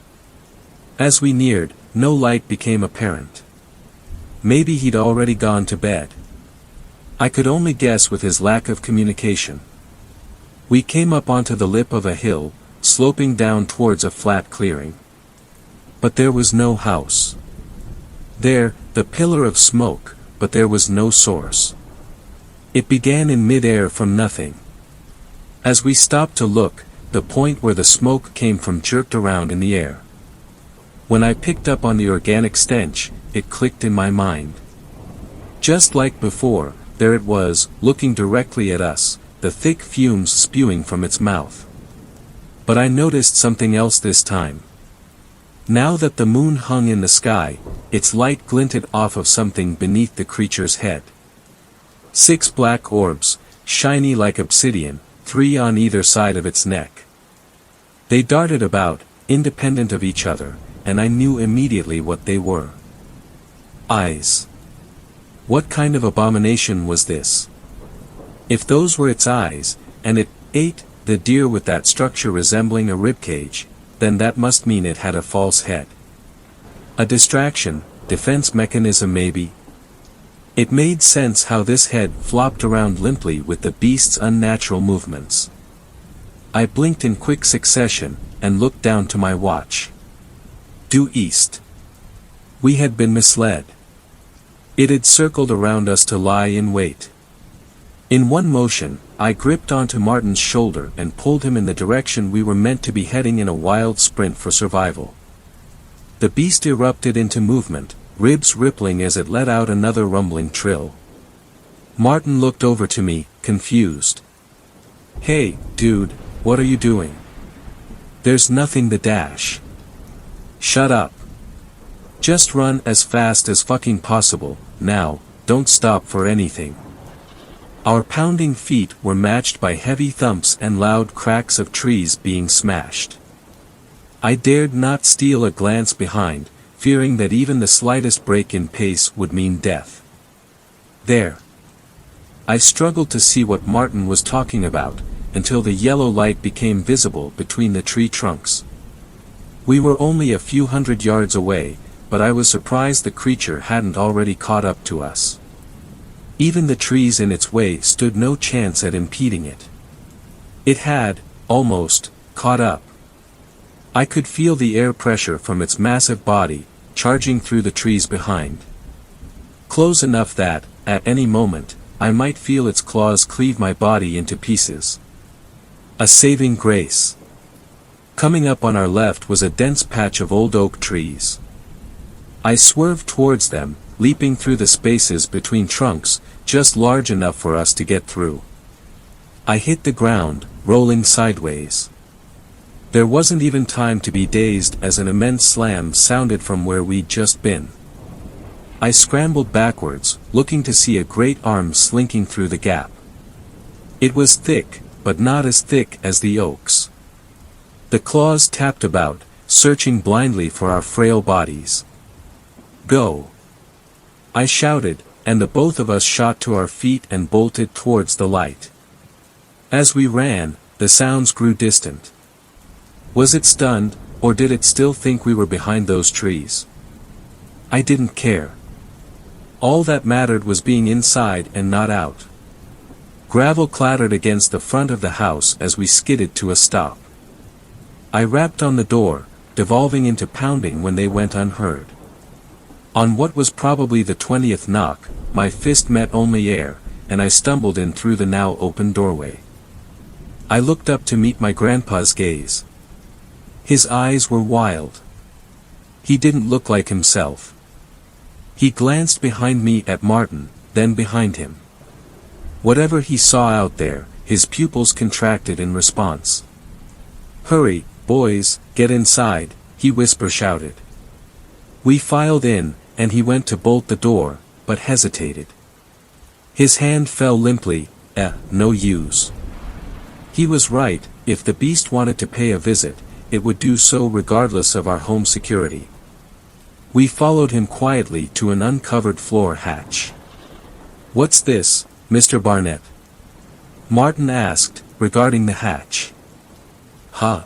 As we neared, no light became apparent. Maybe he'd already gone to bed. I could only guess with his lack of communication. We came up onto the lip of a hill, sloping down towards a flat clearing. But there was no house. There, the pillar of smoke, but there was no source. It began in mid-air from nothing. As we stopped to look, the point where the smoke came from jerked around in the air. When I picked up on the organic stench, it clicked in my mind. Just like before, there it was, looking directly at us, the thick fumes spewing from its mouth. But I noticed something else this time. Now that the moon hung in the sky, its light glinted off of something beneath the creature's head. 6 black orbs, shiny like obsidian, 3 on either side of its neck. They darted about, independent of each other, and I knew immediately what they were. Eyes. What kind of abomination was this? If those were its eyes, and it ate the deer with that structure resembling a ribcage, then that must mean it had a false head. A distraction, defense mechanism maybe. It made sense how this head flopped around limply with the beast's unnatural movements. I blinked in quick succession, and looked down to my watch. Due east. We had been misled. It had circled around us to lie in wait. In one motion, I gripped onto Martin's shoulder and pulled him in the direction we were meant to be heading in a wild sprint for survival. The beast erupted into movement, ribs rippling as it let out another rumbling trill. Martin looked over to me, confused. "Hey, dude, what are you doing? There's nothing to dash." "Shut up. Just run as fast as fucking possible, now, don't stop for anything." Our pounding feet were matched by heavy thumps and loud cracks of trees being smashed. I dared not steal a glance behind, fearing that even the slightest break in pace would mean death. There. I struggled to see what Martin was talking about, until the yellow light became visible between the tree trunks. We were only a few hundred yards away, but I was surprised the creature hadn't already caught up to us. Even the trees in its way stood no chance at impeding it. It had, almost, caught up. I could feel the air pressure from its massive body, charging through the trees behind. Close enough that, at any moment, I might feel its claws cleave my body into pieces. A saving grace. Coming up on our left was a dense patch of old oak trees. I swerved towards them, leaping through the spaces between trunks, just large enough for us to get through. I hit the ground, rolling sideways. There wasn't even time to be dazed as an immense slam sounded from where we'd just been. I scrambled backwards, looking to see a great arm slinking through the gap. It was thick, but not as thick as the oak's. The claws tapped about, searching blindly for our frail bodies. "Go!" I shouted, and the both of us shot to our feet and bolted towards the light. As we ran, the sounds grew distant. Was it stunned, or did it still think we were behind those trees? I didn't care. All that mattered was being inside and not out. Gravel clattered against the front of the house as we skidded to a stop. I rapped on the door, devolving into pounding when they went unheard. On what was probably the 20th knock, my fist met only air, and I stumbled in through the now open doorway. I looked up to meet my grandpa's gaze. His eyes were wild. He didn't look like himself. He glanced behind me at Martin, then behind him. Whatever he saw out there, his pupils contracted in response. "Hurry, boys, get inside," he whisper-shouted. We filed in, and he went to bolt the door, but hesitated. His hand fell limply, no use. He was right, if the beast wanted to pay a visit, it would do so regardless of our home security. We followed him quietly to an uncovered floor hatch. "What's this, Mr. Barnett?" Martin asked, regarding the hatch. "Huh?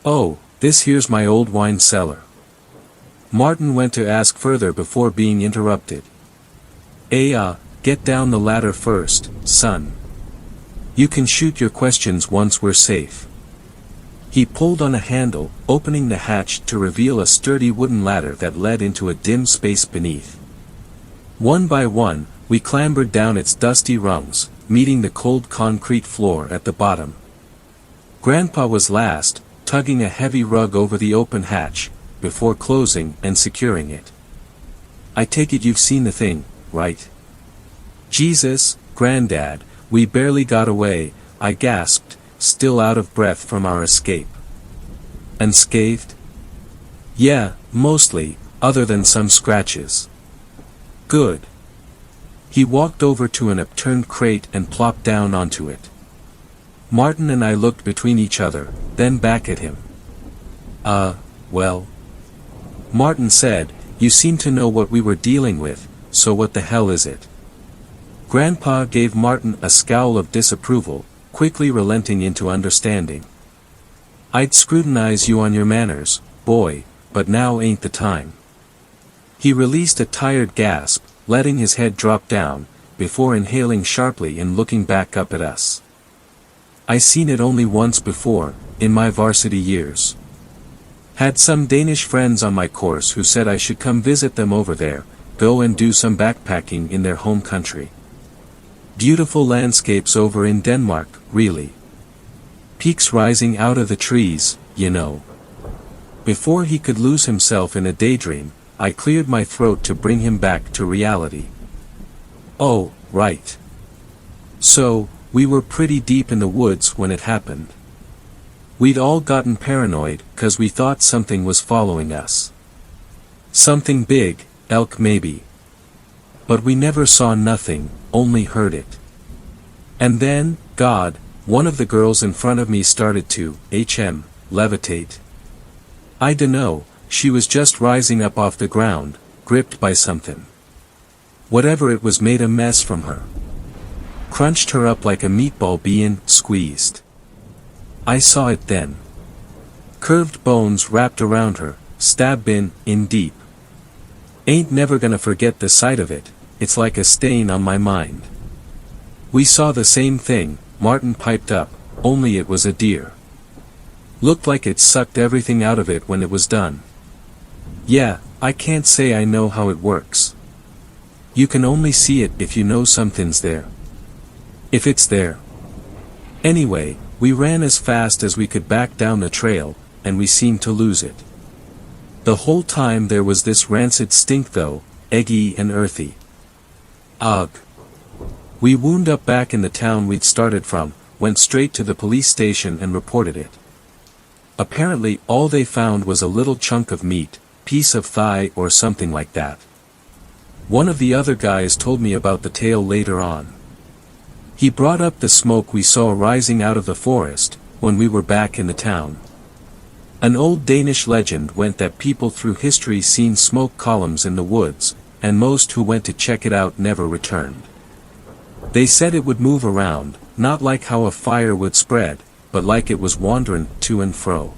Oh, this here's my old wine cellar. Martin went to ask further before being interrupted. Get down the ladder first, son. You can shoot your questions once we're safe. He pulled on a handle, opening the hatch to reveal a sturdy wooden ladder that led into a dim space beneath. One by one, we clambered down its dusty rungs, meeting the cold concrete floor at the bottom. Grandpa was last, tugging a heavy rug over the open hatch, before closing and securing it. I take it you've seen the thing, right? Jesus, Granddad, we barely got away, I gasped, still out of breath from our escape. Unscathed? Yeah, mostly, other than some scratches. Good. He walked over to an upturned crate and plopped down onto it. Martin and I looked between each other, then back at him. Well. Martin said, you seem to know what we were dealing with, so what the hell is it? Grandpa gave Martin a scowl of disapproval, quickly relenting into understanding. I'd scrutinize you on your manners, boy, but now ain't the time. He released a tired gasp, letting his head drop down, before inhaling sharply and looking back up at us. I seen it only once before, in my varsity years. Had some Danish friends on my course who said I should come visit them over there, go and do some backpacking in their home country. Beautiful landscapes over in Denmark, really. Peaks rising out of the trees, you know. Before he could lose himself in a daydream, I cleared my throat to bring him back to reality. Oh, right. So, we were pretty deep in the woods when it happened. We'd all gotten paranoid, 'cause we thought something was following us. Something big, elk maybe. But we never saw nothing, only heard it. And then, God, one of the girls in front of me started to, levitate. I dunno, she was just rising up off the ground, gripped by something. Whatever it was made a mess from her. Crunched her up like a meatball being squeezed. I saw it then. Curved bones wrapped around her, stabbed in deep. Ain't never gonna forget the sight of it, it's like a stain on my mind. We saw the same thing, Martin piped up, only it was a deer. Looked like it sucked everything out of it when it was done. Yeah, I can't say I know how it works. You can only see it if you know something's there. If it's there. Anyway, we ran as fast as we could back down the trail, and we seemed to lose it. The whole time there was this rancid stink though, eggy and earthy. Ugh. We wound up back in the town we'd started from, went straight to the police station and reported it. Apparently all they found was a little chunk of meat, piece of thigh or something like that. One of the other guys told me about the tale later on. He brought up the smoke we saw rising out of the forest, when we were back in the town. An old Danish legend went that people through history seen smoke columns in the woods, and most who went to check it out never returned. They said it would move around, not like how a fire would spread, but like it was wandering to and fro.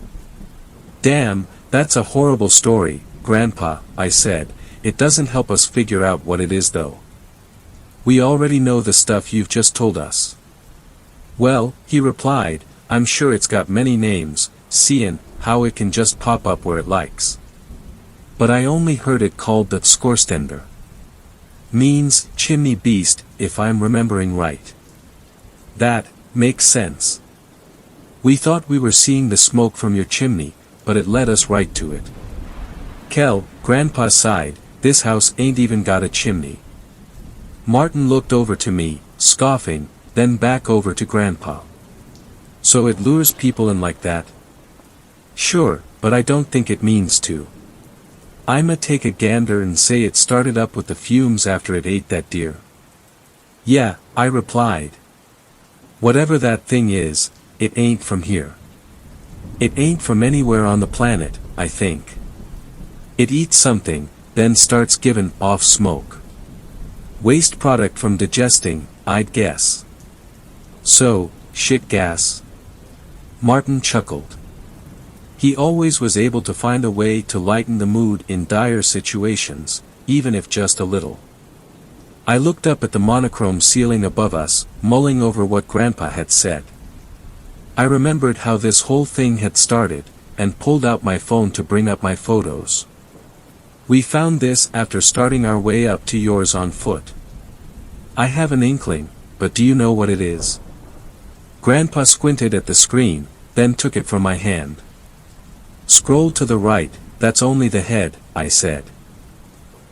Damn, that's a horrible story, Grandpa, I said. It doesn't help us figure out what it is though. We already know the stuff you've just told us. Well, he replied, I'm sure it's got many names, seein' how it can just pop up where it likes. But I only heard it called the skorstender. Means chimney beast, if I'm remembering right. That makes sense. We thought we were seeing the smoke from your chimney, but it led us right to it. Kel, Grandpa sighed, this house ain't even got a chimney. Martin looked over to me, scoffing, then back over to Grandpa. So it lures people in like that? Sure, but I don't think it means to. I'ma take a gander and say it started up with the fumes after it ate that deer. Yeah, I replied. Whatever that thing is, it ain't from here. It ain't from anywhere on the planet, I think. It eats something, then starts giving off smoke. Waste product from digesting, I'd guess. So, shit gas? Martin chuckled. He always was able to find a way to lighten the mood in dire situations, even if just a little. I looked up at the monochrome ceiling above us, mulling over what Grandpa had said. I remembered how this whole thing had started, and pulled out my phone to bring up my photos. We found this after starting our way up to yours on foot. I have an inkling, but do you know what it is? Grandpa squinted at the screen, then took it from my hand. Scroll to the right, that's only the head, I said.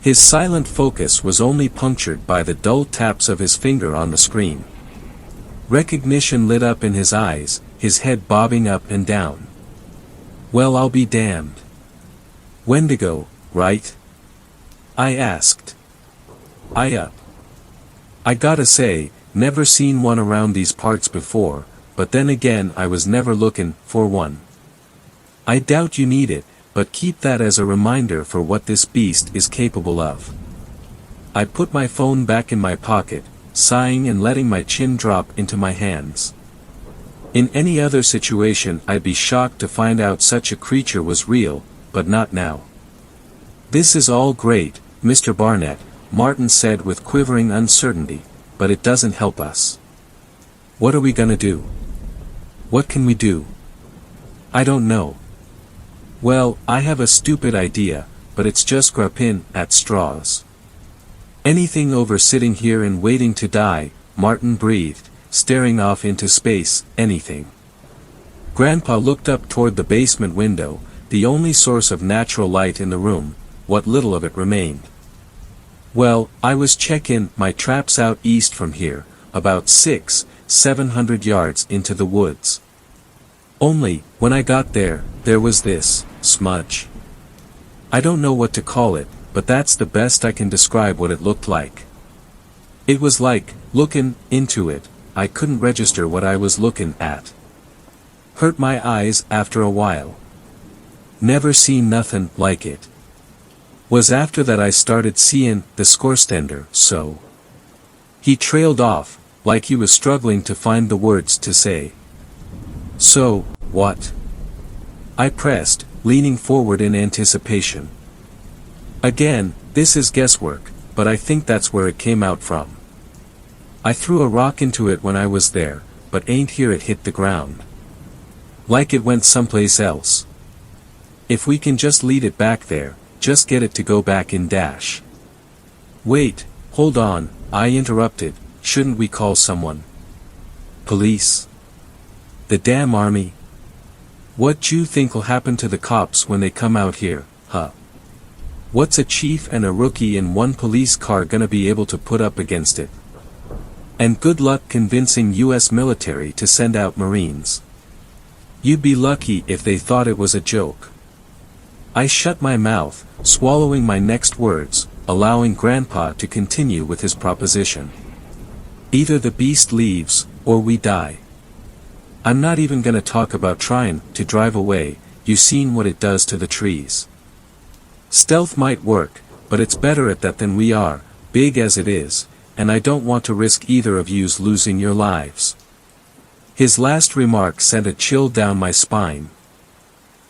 His silent focus was only punctured by the dull taps of his finger on the screen. Recognition lit up in his eyes, his head bobbing up and down. Well, I'll be damned. Wendigo, right? I asked. I gotta say, never seen one around these parts before, but then again I was never looking for one. I doubt you need it, but keep that as a reminder for what this beast is capable of. I put my phone back in my pocket, sighing and letting my chin drop into my hands. In any other situation I'd be shocked to find out such a creature was real, but not now. This is all great, Mr. Barnett, Martin said with quivering uncertainty, but it doesn't help us. What are we gonna do? What can we do? I don't know. Well, I have a stupid idea, but it's just grappin' at straws. Anything over sitting here and waiting to die, Martin breathed, staring off into space, anything. Grandpa looked up toward the basement window, the only source of natural light in the room, what little of it remained. Well, I was checking my traps out east from here, about 700 yards into the woods. Only, when I got there, there was this smudge. I don't know what to call it, but that's the best I can describe what it looked like. It was like, looking into it, I couldn't register what I was looking at. Hurt my eyes after a while. Never seen nothing like it. Was after that I started seeing the scorestender, so. He trailed off, like he was struggling to find the words to say. So, what? I pressed, leaning forward in anticipation. Again, this is guesswork, but I think that's where it came out from. I threw a rock into it when I was there, but ain't hear it hit the ground. Like it went someplace else. If we can just lead it back there, just get it to go back in dash. Wait, hold on, I interrupted, shouldn't we call someone? Police? The damn army? What you think will happen to the cops when they come out here, huh? What's a chief and a rookie in one police car gonna be able to put up against it? And good luck convincing US military to send out Marines. You'd be lucky if they thought it was a joke. I shut my mouth, swallowing my next words, allowing Grandpa to continue with his proposition. Either the beast leaves, or we die. I'm not even gonna talk about trying to drive away, you seen what it does to the trees. Stealth might work, but it's better at that than we are, big as it is, and I don't want to risk either of yous losing your lives. His last remark sent a chill down my spine.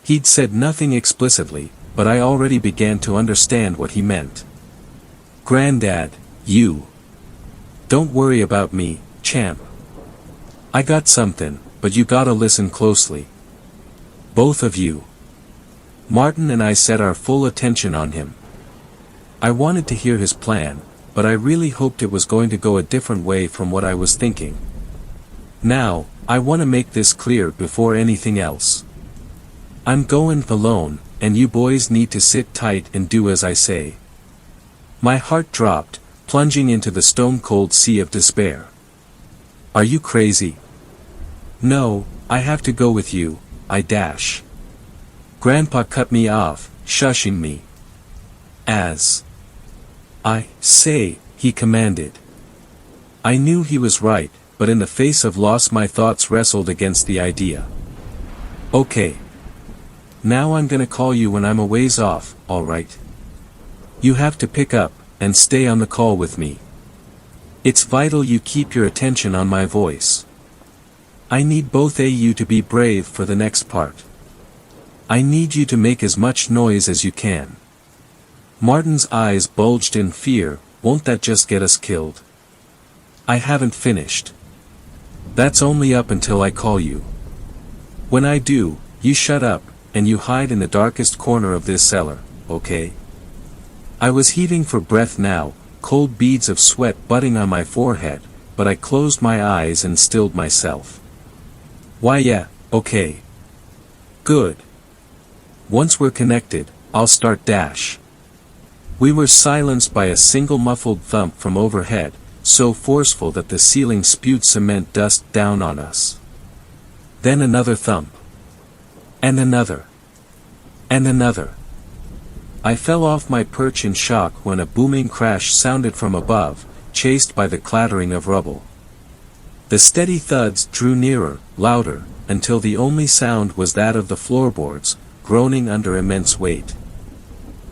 He'd said nothing explicitly, but I already began to understand what he meant. Granddad, you. Don't worry about me, champ. I got something, but you gotta listen closely. Both of you. Martin and I set our full attention on him. I wanted to hear his plan, but I really hoped it was going to go a different way from what I was thinking. Now, I want to make this clear before anything else. I'm going alone, and you boys need to sit tight and do as I say. My heart dropped, plunging into the stone-cold sea of despair. Are you crazy? No, I have to go with you, I dash. Grandpa cut me off, shushing me. As I say, he commanded. I knew he was right, but in the face of loss my thoughts wrestled against the idea. Okay. Now I'm gonna call you when I'm a ways off, alright? You have to pick up, and stay on the call with me. It's vital you keep your attention on my voice. I need both of you to be brave for the next part. I need you to make as much noise as you can. Martin's eyes bulged in fear. Won't that just get us killed? I haven't finished. That's only up until I call you. When I do, you shut up, and you hide in the darkest corner of this cellar, okay? I was heaving for breath now, cold beads of sweat budding on my forehead, but I closed my eyes and stilled myself. Why yeah, okay. Good. Once we're connected, I'll start dash. We were silenced by a single muffled thump from overhead, so forceful that the ceiling spewed cement dust down on us. Then another thump. And another. And another. I fell off my perch in shock when a booming crash sounded from above, chased by the clattering of rubble. The steady thuds drew nearer, louder, until the only sound was that of the floorboards, groaning under immense weight.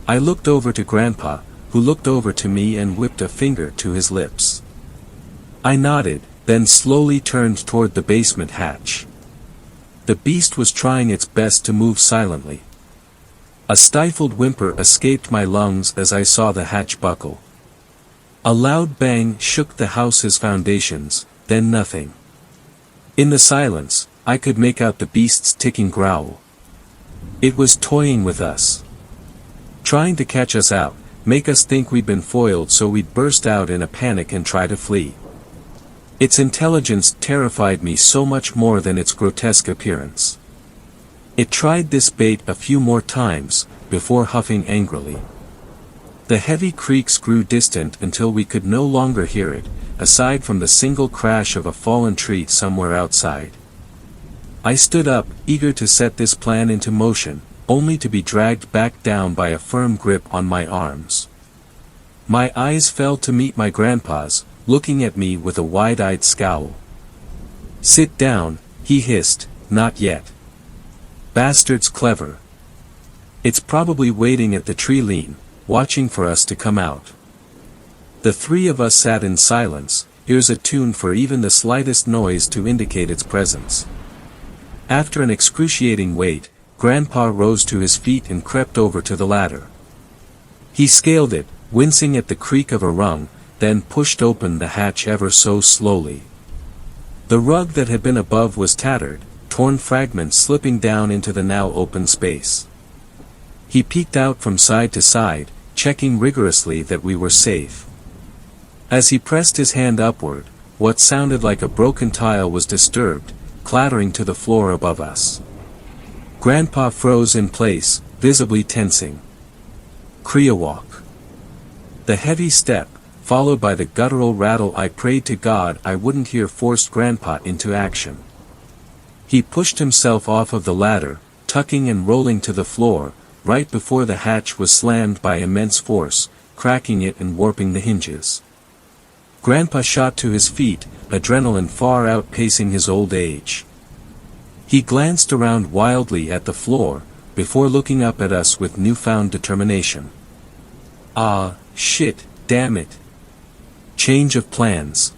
I looked over to Grandpa, who looked over to me and whipped a finger to his lips. I nodded, then slowly turned toward the basement hatch. The beast was trying its best to move silently. A stifled whimper escaped my lungs as I saw the hatch buckle. A loud bang shook the house's foundations, then nothing. In the silence, I could make out the beast's ticking growl. It was toying with us. Trying to catch us out, make us think we'd been foiled so we'd burst out in a panic and try to flee. Its intelligence terrified me so much more than its grotesque appearance. It tried this bait a few more times, before huffing angrily. The heavy creaks grew distant until we could no longer hear it, aside from the single crash of a fallen tree somewhere outside. I stood up, eager to set this plan into motion, only to be dragged back down by a firm grip on my arms. My eyes fell to meet my grandpa's, looking at me with a wide-eyed scowl. "Sit down," he hissed, "not yet. Bastard's clever. It's probably waiting at the tree lean, watching for us to come out." The three of us sat in silence, ears attuned for even the slightest noise to indicate its presence. After an excruciating wait, Grandpa rose to his feet and crept over to the ladder. He scaled it, wincing at the creak of a rung, then pushed open the hatch ever so slowly. The rug that had been above was tattered, torn fragments slipping down into the now open space. He peeked out from side to side, checking rigorously that we were safe. As he pressed his hand upward, what sounded like a broken tile was disturbed, clattering to the floor above us. Grandpa froze in place, visibly tensing. Creawalk. The heavy step, followed by the guttural rattle. I prayed to God I wouldn't hear, forced Grandpa into action. He pushed himself off of the ladder, tucking and rolling to the floor, right before the hatch was slammed by immense force, cracking it and warping the hinges. Grandpa shot to his feet, adrenaline far outpacing his old age. He glanced around wildly at the floor, before looking up at us with newfound determination. "Ah, shit, damn it. Change of plans.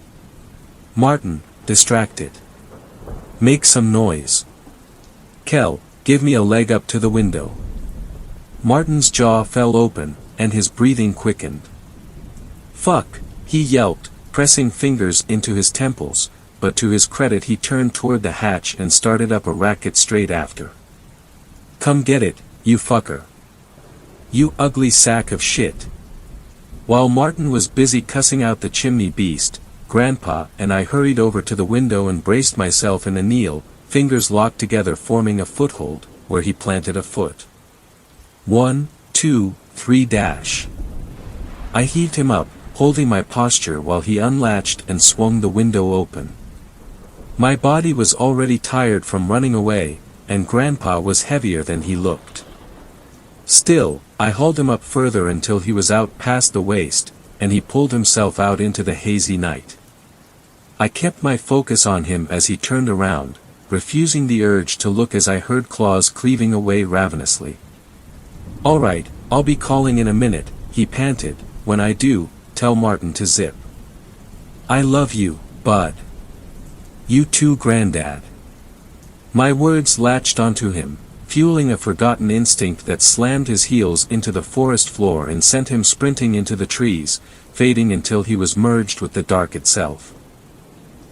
Martin, distracted. Make some noise. Kel, give me a leg up to the window." Martin's jaw fell open, and his breathing quickened. "Fuck," he yelped, pressing fingers into his temples, but to his credit he turned toward the hatch and started up a racket straight after. "Come get it, you fucker. You ugly sack of shit." While Martin was busy cussing out the chimney beast, Grandpa and I hurried over to the window and braced myself in a kneel, fingers locked together forming a foothold, where he planted a foot. 1, 2, 3 dash. I heaved him up, holding my posture while he unlatched and swung the window open. My body was already tired from running away, and Grandpa was heavier than he looked. Still, I hauled him up further until he was out past the waist, and he pulled himself out into the hazy night. I kept my focus on him as he turned around, refusing the urge to look as I heard claws cleaving away ravenously. "All right, I'll be calling in a minute," he panted. "When I do, tell Martin to zip." "I love you, bud." "You too, Granddad." My words latched onto him, fueling a forgotten instinct that slammed his heels into the forest floor and sent him sprinting into the trees, fading until he was merged with the dark itself.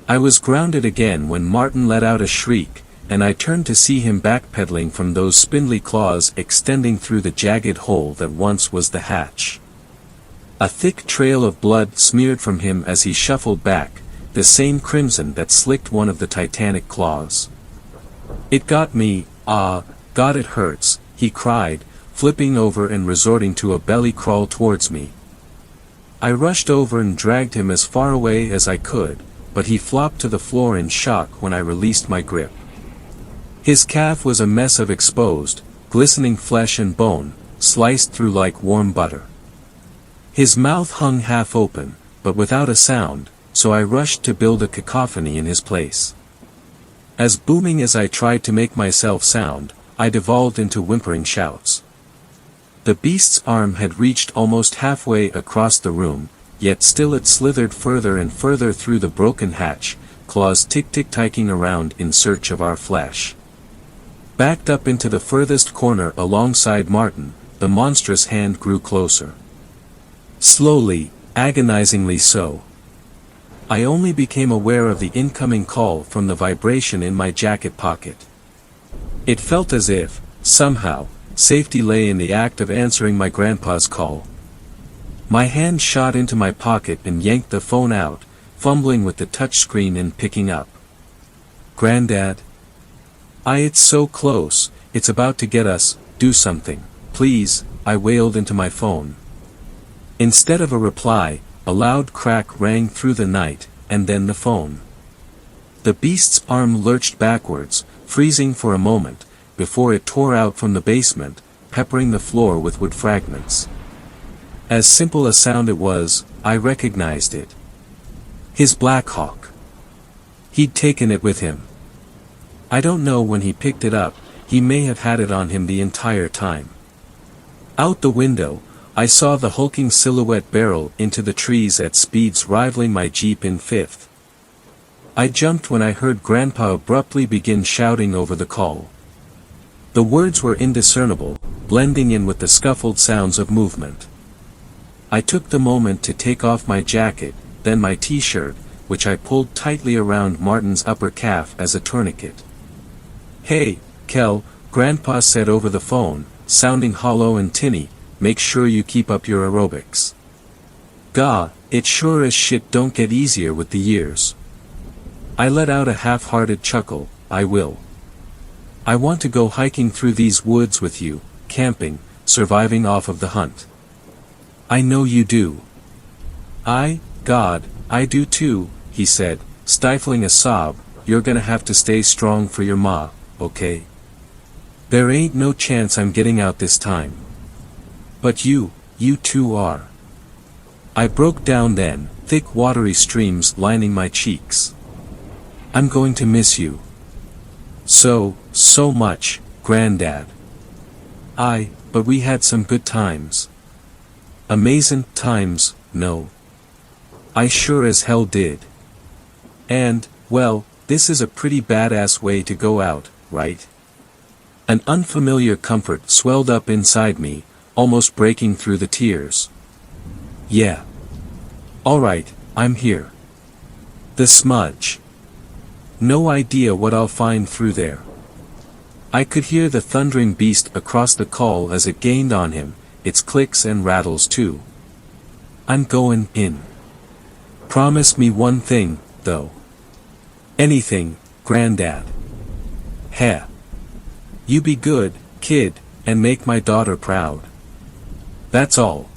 I was grounded again when Martin let out a shriek, and I turned to see him backpedaling from those spindly claws extending through the jagged hole that once was the hatch. A thick trail of blood smeared from him as he shuffled back, the same crimson that slicked one of the titanic claws. "It got me, God it hurts," he cried, flipping over and resorting to a belly crawl towards me. I rushed over and dragged him as far away as I could, but he flopped to the floor in shock when I released my grip. His calf was a mess of exposed, glistening flesh and bone, sliced through like warm butter. His mouth hung half open, but without a sound, so I rushed to build a cacophony in his place. As booming as I tried to make myself sound, I devolved into whimpering shouts. The beast's arm had reached almost halfway across the room, yet still it slithered further and further through the broken hatch, claws tick-tick-ticking around in search of our flesh. Backed up into the furthest corner alongside Martin, the monstrous hand grew closer. Slowly, agonizingly so. I only became aware of the incoming call from the vibration in my jacket pocket. It felt as if, somehow, safety lay in the act of answering my grandpa's call. My hand shot into my pocket and yanked the phone out, fumbling with the touchscreen and picking up. "Granddad? It's so close, it's about to get us, do something, please," I wailed into my phone. Instead of a reply, a loud crack rang through the night, and then the phone. The beast's arm lurched backwards, freezing for a moment, before it tore out from the basement, peppering the floor with wood fragments. As simple a sound it was, I recognized it. His Black Hawk. He'd taken it with him. I don't know when he picked it up, he may have had it on him the entire time. Out the window, I saw the hulking silhouette barrel into the trees at speeds rivaling my Jeep in fifth. I jumped when I heard Grandpa abruptly begin shouting over the call. The words were indiscernible, blending in with the scuffled sounds of movement. I took the moment to take off my jacket, then my t-shirt, which I pulled tightly around Martin's upper calf as a tourniquet. "Hey, Kel," Grandpa said over the phone, sounding hollow and tinny, "make sure you keep up your aerobics. Gah, it sure as shit don't get easier with the years." I let out a half-hearted chuckle. "I will. I want to go hiking through these woods with you, camping, surviving off of the hunt." "I know you do." God, I do too," he said, stifling a sob. "You're gonna have to stay strong for your ma, okay? There ain't no chance I'm getting out this time. But you too are." I broke down then, thick watery streams lining my cheeks. "I'm going to miss you. So much, Granddad." But we had some good times." "Amazing times, no. I sure as hell did. And, well, this is a pretty badass way to go out, right?" An unfamiliar comfort swelled up inside me, almost breaking through the tears. "Yeah. Alright, I'm here." The smudge. No idea what I'll find through there. I could hear the thundering beast across the call as it gained on him, its clicks and rattles too. "I'm going in. Promise me one thing, though." "Anything, Granddad." "Heh. You be good, kid, and make my daughter proud. That's all."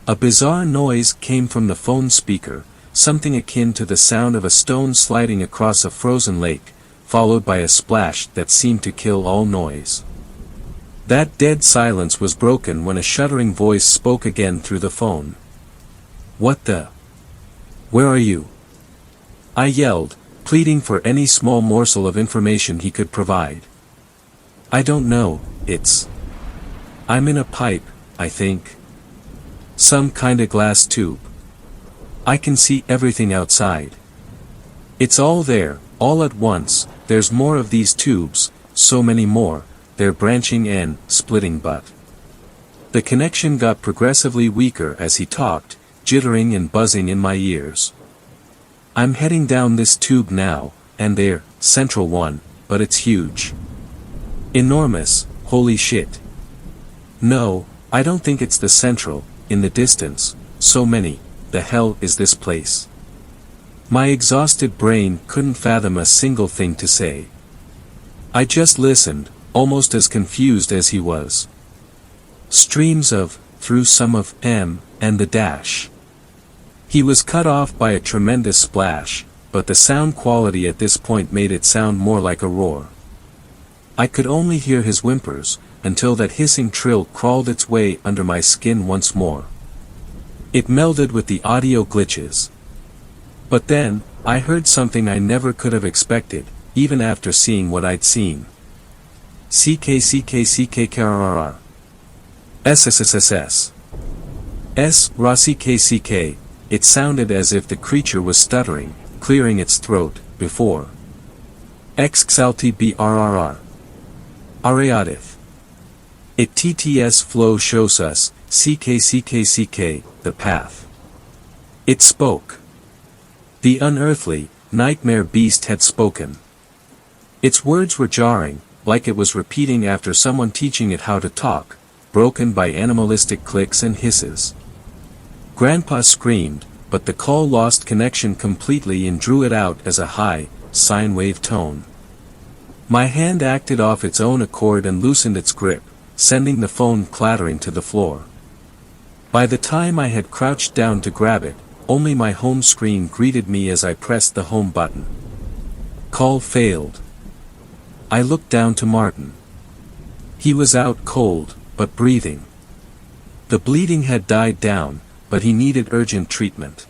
A bizarre noise came from the phone speaker, something akin to the sound of a stone sliding across a frozen lake, followed by a splash that seemed to kill all noise. That dead silence was broken when a shuddering voice spoke again through the phone. "What the? Where are you?" I yelled, pleading for any small morsel of information he could provide. "I don't know, I'm in a pipe, I think. Some kinda glass tube. I can see everything outside. It's all there, all at once, there's more of these tubes, so many more, their branching and splitting butt. The connection got progressively weaker as he talked, jittering and buzzing in my ears. I'm heading down this tube now, and there, central one, but it's huge. Enormous, holy shit. No, I don't think it's the central, in the distance, so many, the hell is this place? My exhausted brain couldn't fathom a single thing to say. I just listened, almost as confused as he was. Streams of, through some of, and the dash. He was cut off by a tremendous splash, but the sound quality at this point made it sound more like a roar. I could only hear his whimpers, until that hissing trill crawled its way under my skin once more. It melded with the audio glitches. But then, I heard something I never could have expected, even after seeing what I'd seen. CKCKCKKRRR. SSSSS. S. Ra CKCK. It sounded as if the creature was stuttering, clearing its throat, before. XXLT BRRR. Ariatif. It TTS flow shows us, CKCKCK, the path. It spoke. The unearthly, nightmare beast had spoken. Its words were jarring, like it was repeating after someone teaching it how to talk, broken by animalistic clicks and hisses. Grandpa screamed, but the call lost connection completely and drew it out as a high, sine wave tone. My hand acted off its own accord and loosened its grip, sending the phone clattering to the floor. By the time I had crouched down to grab it, only my home screen greeted me as I pressed the home button. Call failed. I looked down to Martin. He was out cold, but breathing. The bleeding had died down, but he needed urgent treatment.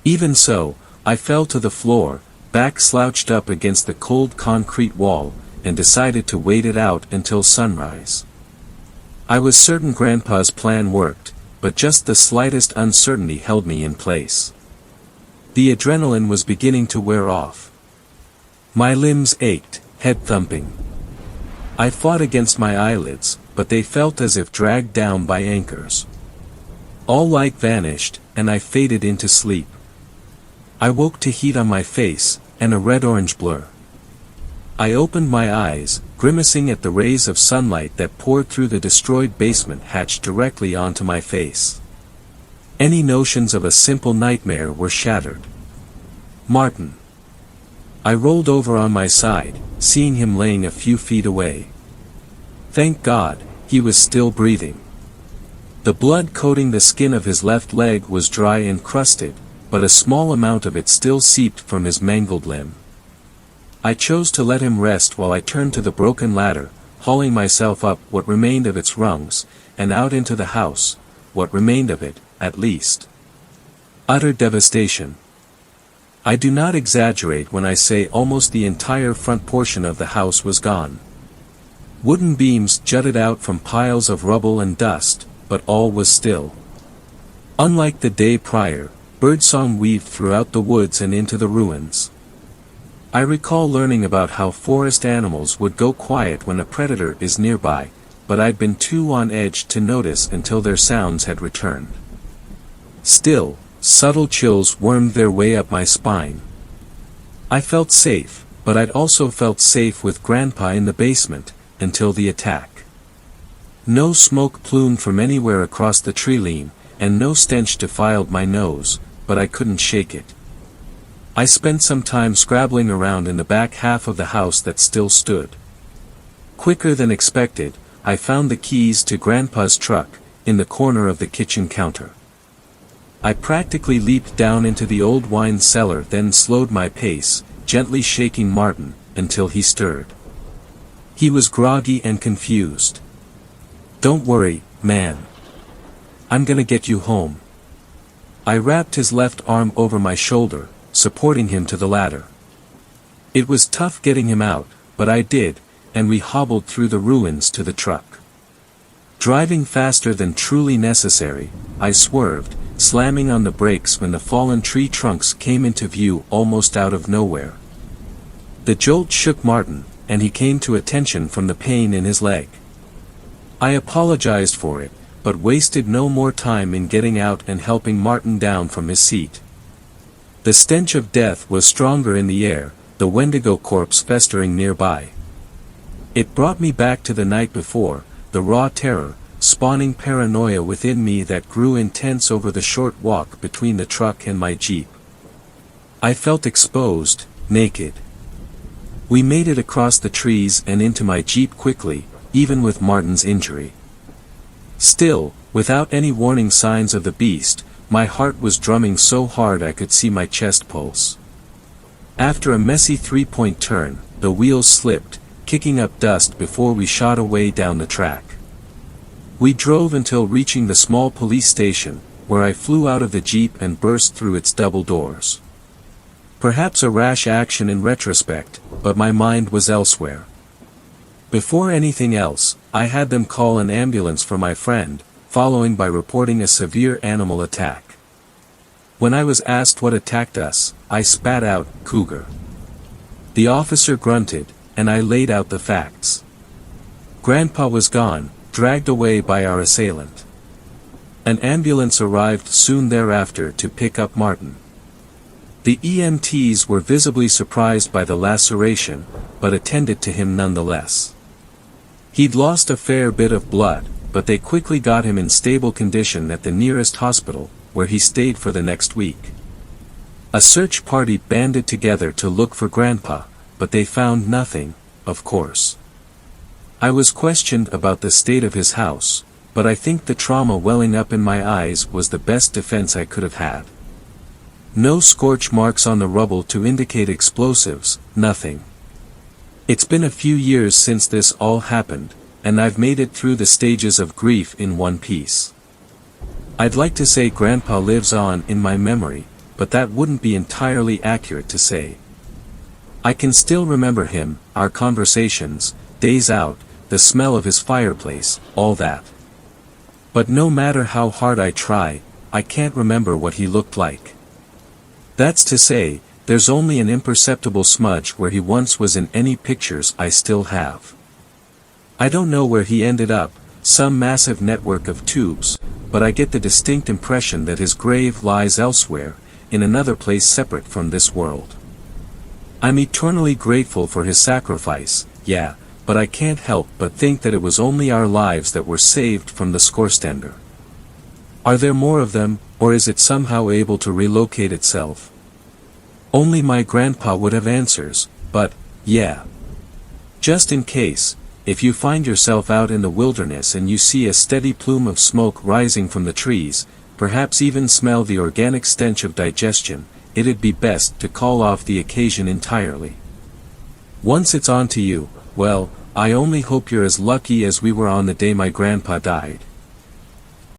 Even so, I fell to the floor, back slouched up against the cold concrete wall, and decided to wait it out until sunrise. I was certain Grandpa's plan worked, but just the slightest uncertainty held me in place. The adrenaline was beginning to wear off. My limbs ached, head thumping. I fought against my eyelids, but they felt as if dragged down by anchors. All light vanished, and I faded into sleep. I woke to heat on my face, and a red-orange blur. I opened my eyes, grimacing at the rays of sunlight that poured through the destroyed basement hatch directly onto my face. Any notions of a simple nightmare were shattered. Martin. I rolled over on my side, seeing him laying a few feet away. Thank God, he was still breathing. The blood coating the skin of his left leg was dry and crusted, but a small amount of it still seeped from his mangled limb. I chose to let him rest while I turned to the broken ladder, hauling myself up what remained of its rungs, and out into the house, what remained of it, at least. Utter devastation. I do not exaggerate when I say almost the entire front portion of the house was gone. Wooden beams jutted out from piles of rubble and dust, but all was still. Unlike the day prior, birdsong weaved throughout the woods and into the ruins. I recall learning about how forest animals would go quiet when a predator is nearby, but I'd been too on edge to notice until their sounds had returned. Still, subtle chills wormed their way up my spine. I felt safe, but I'd also felt safe with Grandpa in the basement, until the attack. No smoke plumed from anywhere across the tree-line, and no stench defiled my nose, but I couldn't shake it. I spent some time scrabbling around in the back half of the house that still stood. Quicker than expected, I found the keys to Grandpa's truck, in the corner of the kitchen counter. I practically leaped down into the old wine cellar, then slowed my pace, gently shaking Martin, until he stirred. He was groggy and confused. "Don't worry, man. I'm gonna get you home." I wrapped his left arm over my shoulder, supporting him to the ladder. It was tough getting him out, but I did, and we hobbled through the ruins to the truck. Driving faster than truly necessary, I swerved, slamming on the brakes when the fallen tree trunks came into view almost out of nowhere. The jolt shook Martin, and he came to attention from the pain in his leg. I apologized for it, but wasted no more time in getting out and helping Martin down from his seat. The stench of death was stronger in the air, the Wendigo corpse festering nearby. It brought me back to the night before, the raw terror, spawning paranoia within me that grew intense over the short walk between the truck and my Jeep. I felt exposed, naked. We made it across the trees and into my Jeep quickly, even with Martin's injury. Still, without any warning signs of the beast, my heart was drumming so hard I could see my chest pulse. After a messy three-point turn, the wheels slipped, kicking up dust before we shot away down the track. We drove until reaching the small police station, where I flew out of the Jeep and burst through its double doors. Perhaps a rash action in retrospect, but my mind was elsewhere. Before anything else, I had them call an ambulance for my friend, following by reporting a severe animal attack. When I was asked what attacked us, I spat out, "Cougar." The officer grunted, and I laid out the facts. Grandpa was gone, dragged away by our assailant. An ambulance arrived soon thereafter to pick up Martin. The EMTs were visibly surprised by the laceration, but attended to him nonetheless. He'd lost a fair bit of blood, but they quickly got him in stable condition at the nearest hospital, where he stayed for the next week. A search party banded together to look for Grandpa, but they found nothing, of course. I was questioned about the state of his house, but I think the trauma welling up in my eyes was the best defense I could have had. No scorch marks on the rubble to indicate explosives, nothing. It's been a few years since this all happened, and I've made it through the stages of grief in one piece. I'd like to say Grandpa lives on in my memory, but that wouldn't be entirely accurate to say. I can still remember him, our conversations, days out, the smell of his fireplace, all that. But no matter how hard I try, I can't remember what he looked like. That's to say, there's only an imperceptible smudge where he once was in any pictures I still have. I don't know where he ended up, some massive network of tubes, but I get the distinct impression that his grave lies elsewhere, in another place separate from this world. I'm eternally grateful for his sacrifice, yeah, but I can't help but think that it was only our lives that were saved from the scorestender. Are there more of them, or is it somehow able to relocate itself? Only my grandpa would have answers, but, yeah. Just in case, if you find yourself out in the wilderness and you see a steady plume of smoke rising from the trees, perhaps even smell the organic stench of digestion, it'd be best to call off the occasion entirely. Once it's on to you, well, I only hope you're as lucky as we were on the day my grandpa died.